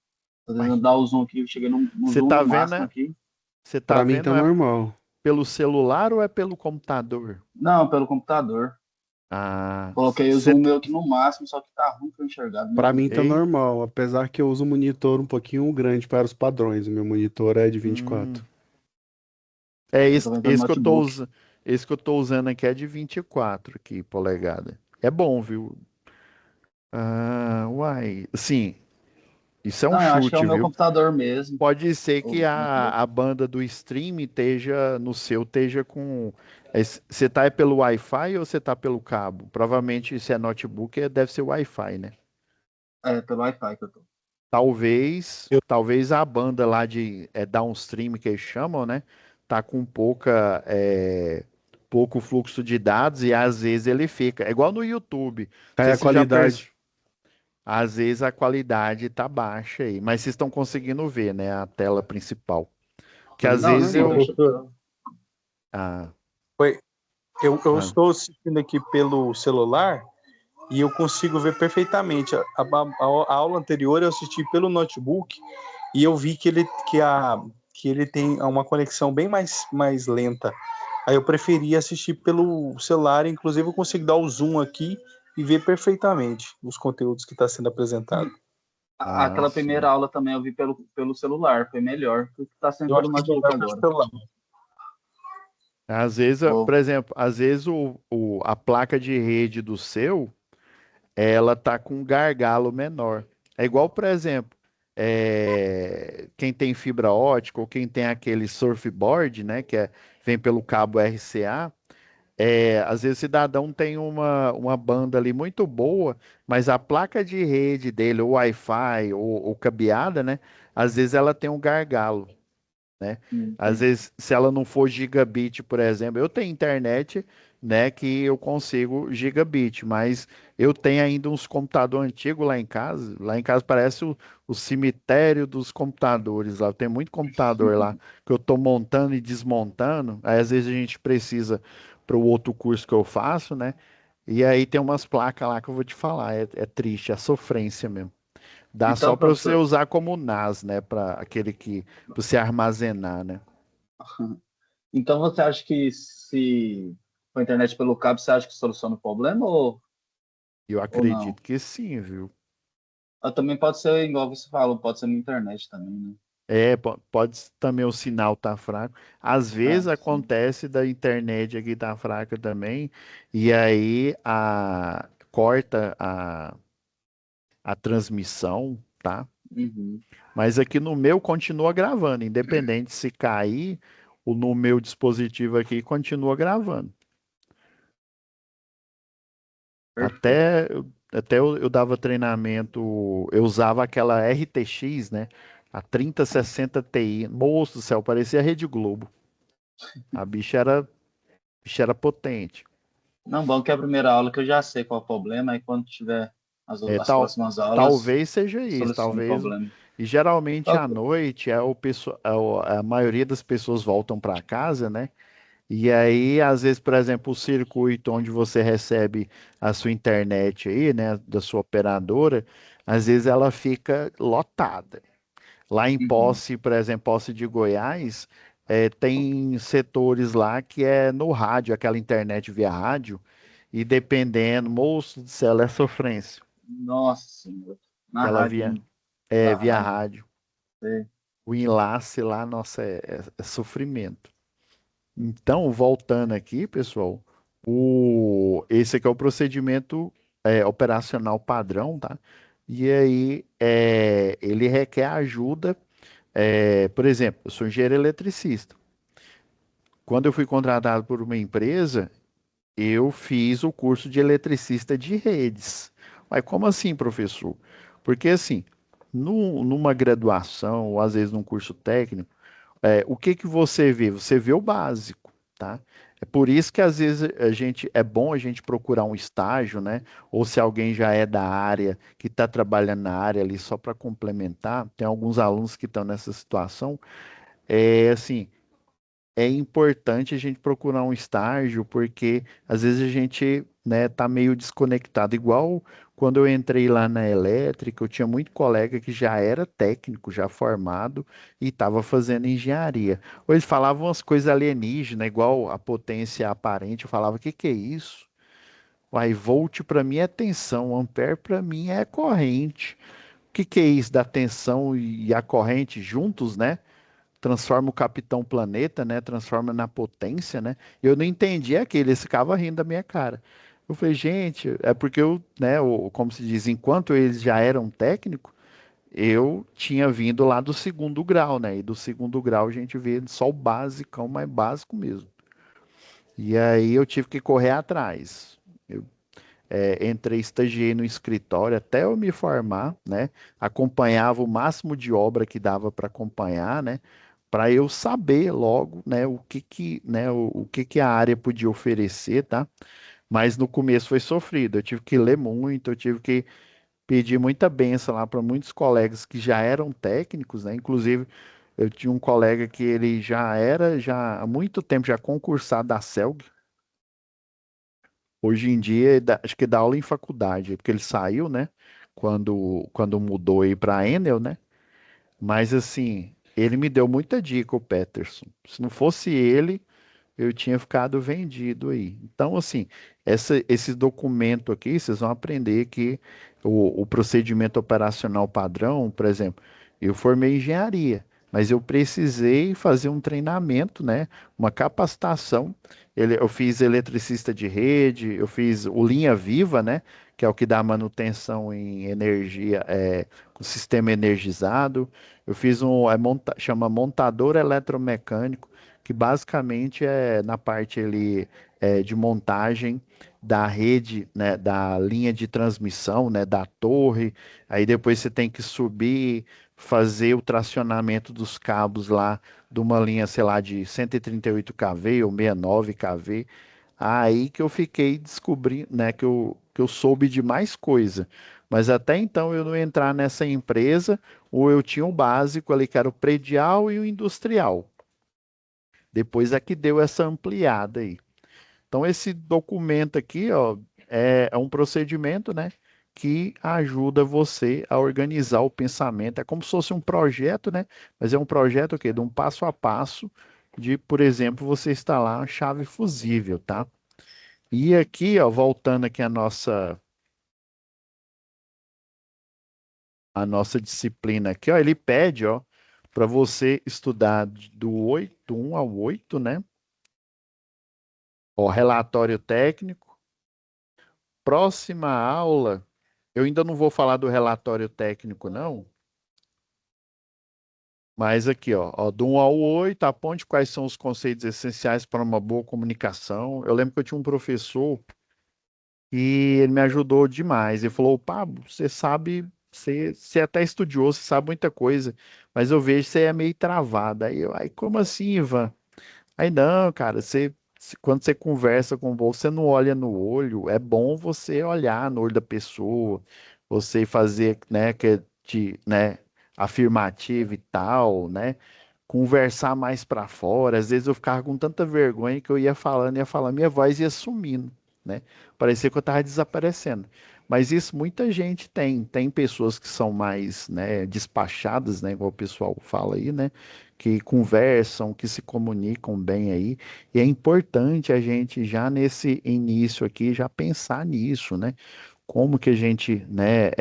Estou Uai, tentando dar o zoom aqui, cheguei no Você zoom tá no vendo, máximo né? aqui. Você tá Pra mim vendo tá é normal. pelo celular ou é pelo computador? Não, pelo computador. Ah, Coloquei o você, zoom meu aqui no máximo, só que tá ruim para enxergar do Pra mesmo mim tá jeito. ei, normal, apesar que eu uso um monitor um pouquinho grande para os padrões. O meu monitor é de 24. hum, é Eu tô esse, vendo pelo esse que eu tô notebook. usando, esse que eu tô usando aqui é de 24 aqui, polegada. É bom, viu? Ah, uai, sim, isso é um Não, eu acho que é o chute, meu viu? computador mesmo, Pode ser que o notebook. a banda do stream esteja no seu, esteja com. Você tá pelo Wi-Fi ou você tá pelo cabo? Provavelmente se é notebook, deve ser Wi-Fi, né? Pelo Wi-Fi que eu tô. Talvez a banda lá de downstream que eles chamam, né? Tá com pouco fluxo de dados e às vezes ele fica. É igual no YouTube. Não Aí sei a se você já percebeu. qualidade. Às vezes a qualidade tá baixa aí, mas vocês estão conseguindo ver, né? A tela principal. Que às Não, vezes sim, tô eu. enxergando. Ah, Oi, eu ah, estou assistindo aqui pelo celular e eu consigo ver perfeitamente. A aula anterior eu assisti pelo notebook e eu vi que ele tem uma conexão bem mais lenta. Aí eu preferi assistir pelo celular, inclusive eu consigo dar o zoom aqui e ver perfeitamente os conteúdos que está sendo apresentado. ah, Aquela primeira sim. aula também eu vi pelo celular, foi melhor do que tá sendo Eu pelo acho que é notebook melhor pelo agora. celular. Às vezes, por Vou- exemplo, às vezes a placa de rede do seu, ela tá com um gargalo menor. É igual, por exemplo, quem tem fibra ótica ou quem tem aquele surfboard, né, vem pelo cabo RCA, às vezes o cidadão tem uma banda ali muito boa, mas a placa de rede dele, o Wi-Fi ou cabeada, né, às vezes ela tem um gargalo, né? Às tem. vezes, se ela não for gigabit, por exemplo, eu tenho internet, né, que eu consigo gigabit, mas eu tenho ainda uns computadores antigos lá em casa. Lá em casa parece o cemitério dos computadores lá. Tem muito computador lá que eu estou montando e desmontando. Aí, às vezes a gente precisa para o outro curso que eu faço, né? E aí tem umas placas lá que eu vou te falar. É triste, é sofrência mesmo. Dá só Então, para você professor, usar como NAS, né? Para aquele que pra você armazenar, né? então você acha que se com a internet pelo cabo, você acha que soluciona o problema Eu ou não? acredito que sim, viu? Também pode ser, igual você falou, pode ser na internet também, né? Pode também o sinal tá fraco. Às vezes Sim. acontece da internet aqui tá fraca também, e aí corta a transmissão, tá? Uhum. Mas aqui no meu continua gravando, independente se cair, no meu dispositivo aqui continua gravando. Perfeito. Até eu dava treinamento, eu usava aquela RTX, né? A 3060 Ti. Moço do céu, parecia a Rede Globo. A bicha era potente. Não, bom que é a primeira aula que eu já sei qual é o problema, aí quando tiver É, as próximas aulas, talvez seja isso, soluciona o talvez. problema. E geralmente à Ok. noite a maioria das pessoas voltam para casa, né? E aí, às vezes, por exemplo, o circuito onde você recebe a sua internet aí, né, da sua operadora, às vezes ela fica lotada. Lá em Uhum. Posse, por exemplo, Posse de Goiás, tem setores lá que é no rádio, aquela internet via rádio, e dependendo, moço do céu, é sofrência. Nossa Senhora. Na Aquela rádio via, ainda. Da via rádio. rádio. Sei. o enlace lá, nossa, é sofrimento. Então, voltando aqui, pessoal, esse aqui é o procedimento operacional padrão, tá? E aí, ele requer ajuda. Por exemplo, eu sou engenheiro eletricista. Quando eu fui contratado por uma empresa, eu fiz o curso de eletricista de redes. Mas como assim, professor? Porque assim, numa graduação, ou às vezes num curso técnico, o que que você vê? Você vê o básico, tá? É por isso que às vezes é bom a gente procurar um estágio, né? Ou se alguém já é da área, que está trabalhando na área ali só para complementar, tem alguns alunos que estão nessa situação, assim, é importante a gente procurar um estágio, porque às vezes a gente, né, tá meio desconectado. Igual quando eu entrei lá na elétrica, eu tinha muito colega que já era técnico, já formado e estava fazendo engenharia. Ou eles falavam umas coisas alienígenas, igual a potência aparente. Eu falava, o que que é isso? Uai, volt para mim é tensão, ampere para mim é corrente. O que que é isso da tensão e a corrente juntos, né? Transforma o Capitão Planeta, né? Transforma na potência, né? Eu não entendi aquilo, eles ficavam rindo da minha cara. Eu falei, gente, é porque eu, né, como se diz, enquanto eles já eram técnicos, eu tinha vindo lá do segundo grau, né? E do segundo grau a gente vê só o basicão, mais básico mesmo. E aí eu tive que correr atrás. Eu entrei, estagiei no escritório até eu me formar, né? Acompanhava o máximo de obra que dava para acompanhar, né? Para eu saber logo, né, o que que a área podia oferecer, tá? Mas no começo foi sofrido. Eu tive que ler muito, eu tive que pedir muita bênção lá para muitos colegas que já eram técnicos, né? Inclusive, eu tinha um colega que ele já era, já há muito tempo, já concursado da CELG. Hoje em dia, acho que dá aula em faculdade, porque ele saiu, né? Quando mudou aí para a Enel, né? Mas assim, ele me deu muita dica, o Peterson. Se não fosse ele, eu tinha ficado vendido aí. Então, assim, esse documento aqui, vocês vão aprender que o procedimento operacional padrão, por exemplo, eu formei em engenharia, mas eu precisei fazer um treinamento, né? Uma capacitação. Eu fiz eletricista de rede, eu fiz o linha viva, né? Que é o que dá manutenção em energia, com sistema energizado. Eu fiz chama montador eletromecânico, que basicamente é na parte ali de montagem da rede, né, da linha de transmissão, né, da torre. Aí depois você tem que subir, fazer o tracionamento dos cabos lá de uma linha, sei lá, de 138 kV ou 69 kV. Aí que eu fiquei descobrindo, né, que eu soube de mais coisa. Mas até então eu não entrar nessa empresa, ou eu tinha o básico ali, que era o predial e o industrial. Depois é que deu essa ampliada aí. Então, esse documento aqui, ó, é um procedimento, né, que ajuda você a organizar o pensamento. É como se fosse um projeto, né? Mas é um projeto o quê? De um passo a passo de, por exemplo, você instalar uma chave fusível, tá? E aqui, ó, voltando aqui a nossa disciplina aqui, ó, ele pede, ó, para você estudar do 1 ao 8, né? Ó, relatório técnico. Próxima aula, eu ainda não vou falar do relatório técnico, não, mas aqui, ó, do 1 ao 8, aponte quais são os conceitos essenciais para uma boa comunicação. Eu lembro que eu tinha um professor e ele me ajudou demais. Ele falou, Pablo, você sabe, você é até estudioso, você sabe muita coisa, mas eu vejo que você é meio travado. Aí, como assim, Ivan? Aí não, cara, quando você conversa com você não olha no olho, é bom você olhar no olho da pessoa, você fazer, né, né, afirmativo e tal, né, conversar mais pra fora. Às vezes eu ficava com tanta vergonha que eu ia falando, minha voz ia sumindo, né? Parecia que eu tava desaparecendo. Mas isso muita gente tem. Tem pessoas que são mais, né, despachadas, né, igual o pessoal fala aí, né, que conversam, que se comunicam bem aí. E é importante a gente já nesse início aqui já pensar nisso, né? como que a gente, né,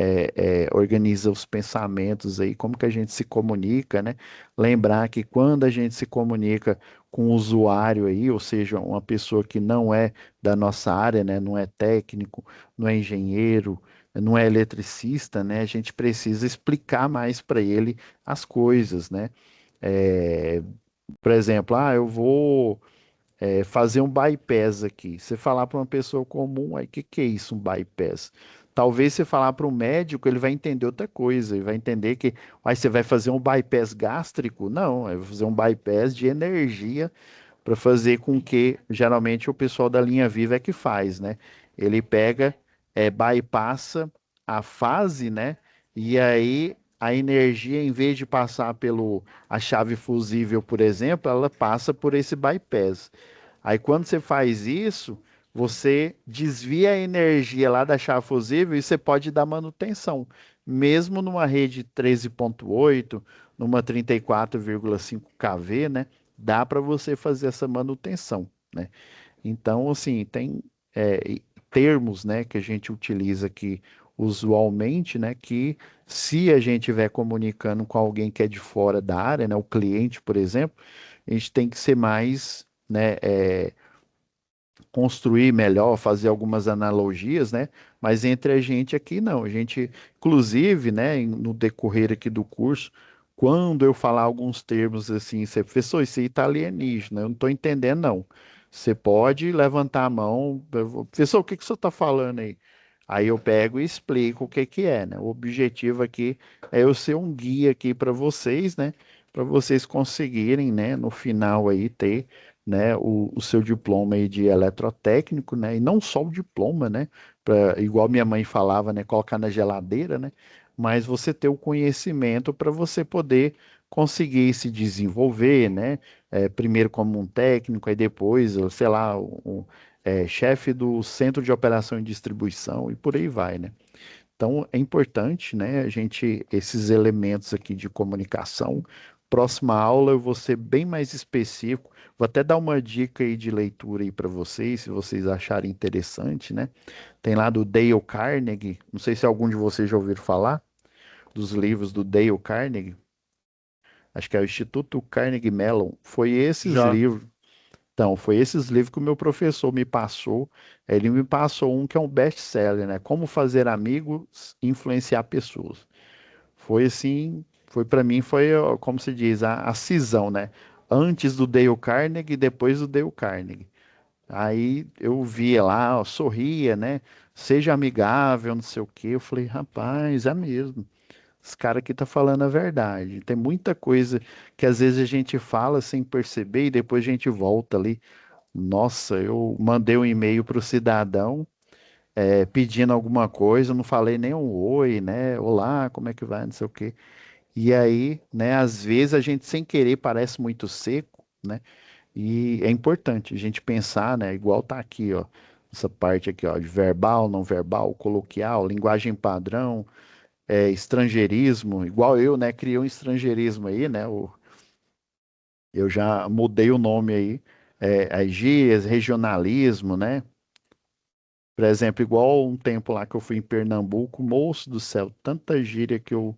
organiza os pensamentos aí, como que a gente se comunica, né? Lembrar que quando a gente se comunica com o usuário aí, ou seja, uma pessoa que não é da nossa área, né, não é técnico, não é engenheiro, não é eletricista, né, a gente precisa explicar mais para ele as coisas, né? É, por exemplo, eu vou fazer um bypass aqui. Você falar para uma pessoa comum, aí o que é isso, um bypass? Talvez você falar para um médico, ele vai entender outra coisa, ele vai entender que aí você vai fazer um bypass gástrico? Não, é fazer um bypass de energia para fazer com que, geralmente, o pessoal da linha viva é que faz, né? Ele pega, bypassa a fase, né? E aí a energia, em vez de passar pelo a chave fusível, por exemplo, ela passa por esse bypass. Aí quando você faz isso, você desvia a energia lá da chave fusível e você pode dar manutenção. Mesmo numa rede 13.8, numa 34,5 kV, né? Dá para você fazer essa manutenção, né? Então, assim, tem termos, né, que a gente utiliza aqui usualmente, né, que se a gente estiver comunicando com alguém que é de fora da área, né, o cliente, por exemplo, a gente tem que ser mais, né, construir melhor, fazer algumas analogias, né? Mas entre a gente aqui não. A gente, inclusive, né, no decorrer aqui do curso, quando eu falar alguns termos assim, você, professor, isso aí tá alienígena, eu não estou entendendo, não. Você pode levantar a mão, professor, o que que você está falando aí? Aí eu pego e explico o que que é, né? O objetivo aqui é eu ser um guia aqui para vocês, né? Para vocês conseguirem, né, no final aí ter, né, o seu diploma aí de eletrotécnico, né, e não só o diploma, né, igual minha mãe falava, né, colocar na geladeira, né, mas você ter o conhecimento para você poder conseguir se desenvolver, né, primeiro como um técnico, aí depois, sei lá, chefe do centro de operação e distribuição e por aí vai, né. Então, é importante, né, a gente, esses elementos aqui de comunicação. Próxima aula eu vou ser bem mais específico. Vou até dar uma dica aí de leitura aí para vocês, se vocês acharem interessante, né? Tem lá do Dale Carnegie. Não sei se algum de vocês já ouviram falar dos livros do Dale Carnegie. Acho que é o Instituto Carnegie Mellon. Foi esses Já. livros. Então, foi esses livros que o meu professor me passou. Ele me passou um que é um best-seller, né? Como fazer amigos, influenciar pessoas. Foi assim, foi para mim, foi, ó, como se diz, a cisão, né? Antes do Dale Carnegie e depois do Dale Carnegie. Aí eu via lá, ó, sorria, né? Seja amigável, não sei o quê. Eu falei, rapaz, é mesmo. Esse cara aqui tá falando a verdade. Tem muita coisa que às vezes a gente fala sem perceber e depois a gente volta ali. Nossa, eu mandei um e-mail para o cidadão, pedindo alguma coisa, não falei nem um oi, né? Olá, como é que vai? Não sei o quê. E aí, né, às vezes a gente sem querer parece muito seco, né? E é importante a gente pensar, né, igual tá aqui, ó, essa parte aqui, ó, de verbal, não verbal, coloquial, linguagem padrão, estrangeirismo, igual eu, né, criei um estrangeirismo aí, né? Eu já mudei o nome aí, as gírias, regionalismo, né? Por exemplo, igual um tempo lá que eu fui em Pernambuco, moço do céu, tanta gíria que eu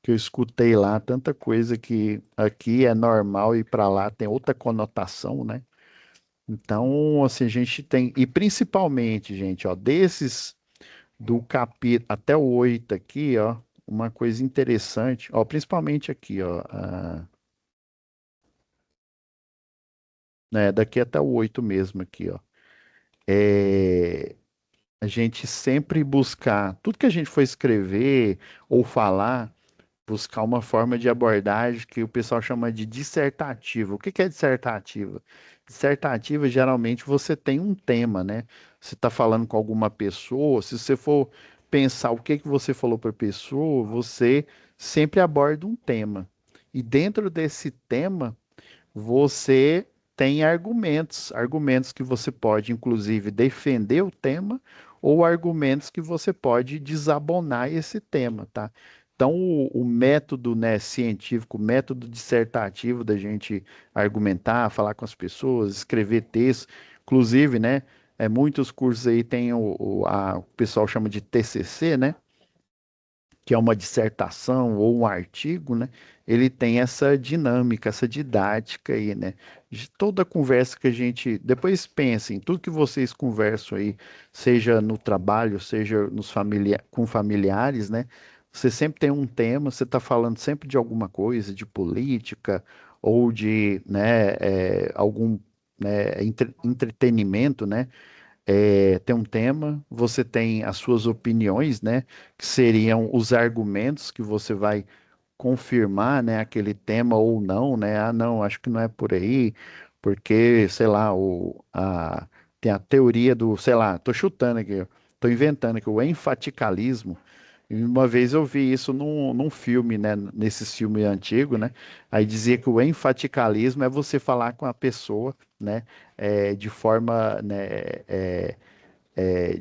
escutei lá, tanta coisa que aqui é normal e para lá tem outra conotação, né? Então, assim, a gente tem, e principalmente, gente, ó, desses do capítulo até o 8 aqui, ó, uma coisa interessante, ó, principalmente aqui, ó, né, daqui até o 8 mesmo aqui, ó, é a gente sempre buscar, tudo que a gente for escrever ou falar, buscar uma forma de abordagem que o pessoal chama de dissertativa. O que que é dissertativa? Dissertativa, geralmente, você tem um tema, né? Você está falando com alguma pessoa, se você for pensar o que que você falou para a pessoa, você sempre aborda um tema. E dentro desse tema, você tem argumentos, argumentos que você pode, inclusive, defender o tema, ou argumentos que você pode desabonar esse tema, tá? Então, o método, né, científico, o método dissertativo da gente argumentar, falar com as pessoas, escrever texto, inclusive, né, Muitos cursos aí tem o pessoal chama de TCC, né? Que é uma dissertação ou um artigo, né? Ele tem essa dinâmica, essa didática aí, né? De toda conversa que a gente depois pensa em tudo que vocês conversam aí, seja no trabalho, seja com familiares, né? Você sempre tem um tema, você está falando sempre de alguma coisa, de política ou de, né, algum, né, entretenimento, né? Tem um tema, você tem as suas opiniões, né, que seriam os argumentos que você vai confirmar, né, aquele tema ou não, né? Ah, não, acho que não é por aí, porque, sei lá, tem a teoria do, sei lá, tô chutando aqui, tô inventando aqui, o enfaticalismo. E uma vez eu vi isso num filme, né, nesses filmes antigos, né? Aí dizia que o enfaticalismo é você falar com a pessoa, né, de forma, né,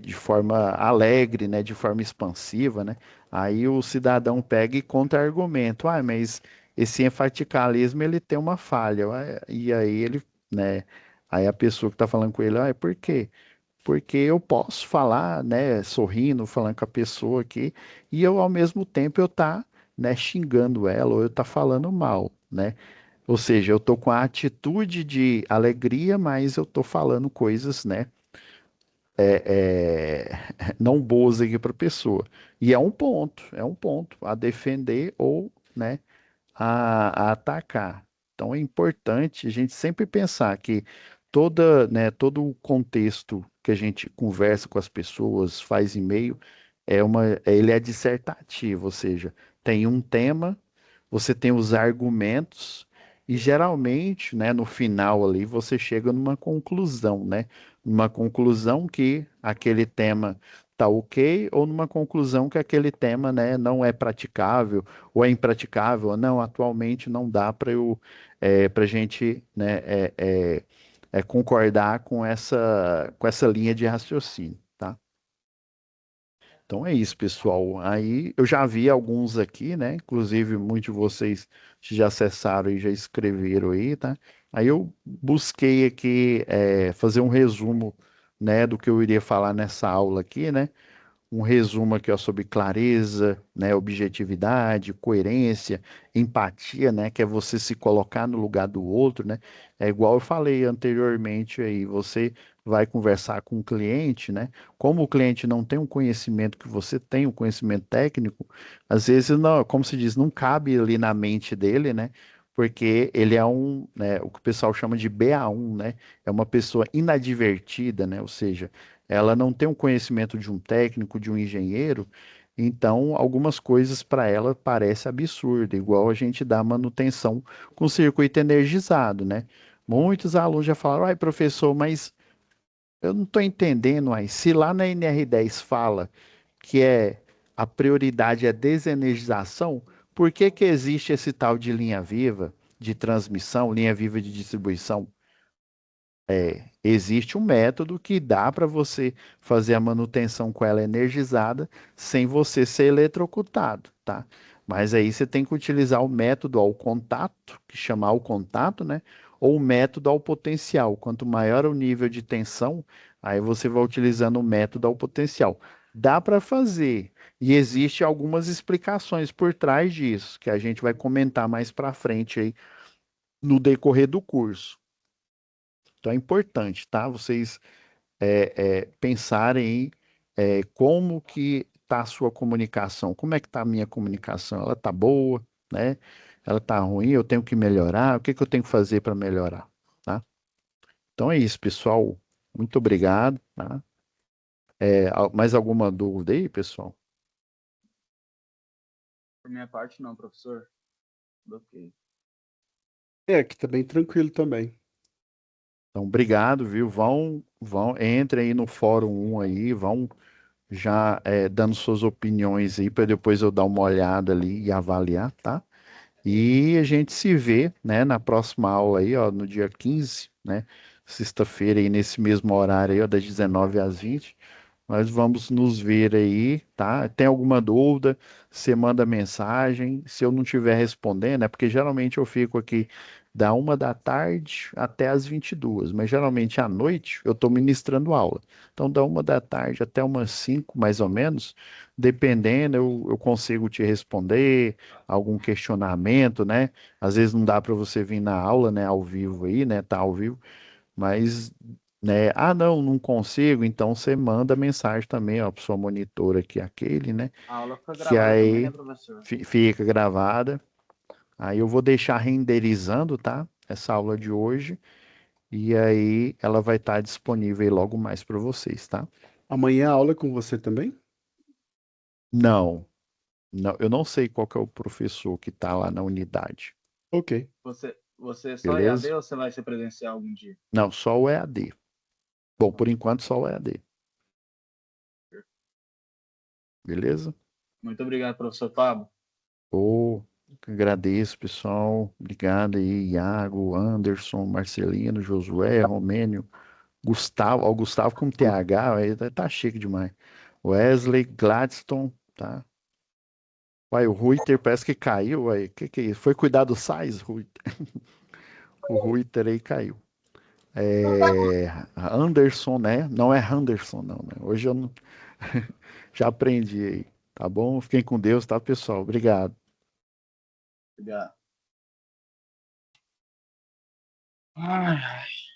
de forma alegre, né, de forma expansiva, né? Aí o cidadão pega e contra-argumenta, mas esse enfaticalismo ele tem uma falha, e aí ele, né? Aí a pessoa que está falando com ele, por quê? Porque eu posso falar, né, sorrindo, falando com a pessoa aqui, e eu ao mesmo tempo eu tá, né, xingando ela ou eu tá falando mal, né? Ou seja, eu tô com a atitude de alegria, mas eu tô falando coisas, né, não boas aqui para a pessoa. E é um ponto a defender ou, né, a atacar. Então é importante a gente sempre pensar que todo o contexto que a gente conversa com as pessoas, faz e-mail, ele é dissertativo, ou seja, tem um tema, você tem os argumentos e geralmente, né, no final ali você chega numa conclusão, né? Numa conclusão que aquele tema tá ok ou numa conclusão que aquele tema, né, não é praticável ou é impraticável, ou não, atualmente não dá para a gente, né, concordar com essa linha de raciocínio, tá? Então é isso, pessoal. Aí eu já vi alguns aqui, né? Inclusive, muitos de vocês já acessaram e já escreveram aí, tá? Aí eu busquei aqui fazer um resumo, né, do que eu iria falar nessa aula aqui, né? Um resumo aqui, ó, sobre clareza, né, objetividade, coerência, empatia, né, que é você se colocar no lugar do outro, né? É igual eu falei anteriormente aí, você vai conversar com o cliente, né? Como o cliente não tem um conhecimento que você tem, um conhecimento técnico, às vezes não, como se diz, não cabe ali na mente dele, né? Porque ele é né, o que o pessoal chama de BA1, né? É uma pessoa inadvertida, né? Ou seja, ela não tem um conhecimento de um técnico, de um engenheiro, então algumas coisas para ela parece absurda, igual a gente dá manutenção com circuito energizado, né? Muitos alunos já falaram, ai, professor, mas eu não estou entendendo, ai, se lá na NR10 fala que a prioridade é desenergização, por que que existe esse tal de linha viva de transmissão, linha viva de distribuição? Existe um método que dá para você fazer a manutenção com ela energizada sem você ser eletrocutado, tá? Mas aí você tem que utilizar o método ao contato, que chama ao contato, né? Ou o método ao potencial. Quanto maior o nível de tensão, aí você vai utilizando o método ao potencial. Dá para fazer. E existe algumas explicações por trás disso, que a gente vai comentar mais para frente aí no decorrer do curso. Então é importante, tá? Vocês pensarem em como que está a sua comunicação, como é que está a minha comunicação, ela está boa, né? Ela está ruim, eu tenho que melhorar, o que que eu tenho que fazer para melhorar, tá? Então é isso, pessoal. Muito obrigado, tá? Mais alguma dúvida aí, pessoal? Por minha parte, não, professor. Ok. Aqui tá bem tranquilo também. Então, obrigado, viu? Entrem aí no Fórum 1 aí, vão já dando suas opiniões aí para depois eu dar uma olhada ali e avaliar, tá? E a gente se vê, né, na próxima aula aí, ó, no dia 15, né? Sexta-feira aí, nesse mesmo horário aí, ó, das 19 às 20. Nós vamos nos ver aí, tá? Tem alguma dúvida, você manda mensagem. Se eu não estiver respondendo, é porque geralmente eu fico aqui da 1 da tarde até as 22, mas geralmente à noite eu estou ministrando aula. Então, da 1 da tarde até umas 5, mais ou menos, dependendo, eu consigo te responder algum questionamento, né? Às vezes não dá para você vir na aula, né, ao vivo aí, né, tá ao vivo, mas, né, não, não consigo, então você manda mensagem também, ó, para sua monitora aqui, aquele, né, A aula fica que gravada também, né, aí professor? fica gravada. Aí eu vou deixar renderizando, tá? Essa aula de hoje. E aí ela vai estar disponível aí logo mais para vocês, tá? Amanhã a aula é com você também? Não, não, eu não sei qual que é o professor que está lá na unidade, Ok. Você é só EAD beleza? ou você vai ser presencial algum dia? Não, só o EAD. Bom, por enquanto só o EAD, beleza? Muito obrigado, professor Pablo. Ô, agradeço, pessoal. Obrigado aí, Iago, Anderson, Marcelino, Josué, Romênio, Gustavo. Ó, o Gustavo com TH, aí tá chique demais. Wesley, Gladstone, tá? Uai, o Ruiter parece que caiu, uai. Que é isso? Foi cuidar do Sais, Ruiter? O Ruiter aí caiu. É, Anderson, né? Não é Henderson, não, né? Hoje eu não... já aprendi aí, tá bom? Fiquem com Deus, tá, pessoal? Obrigado. Obrigado. Ai, ai.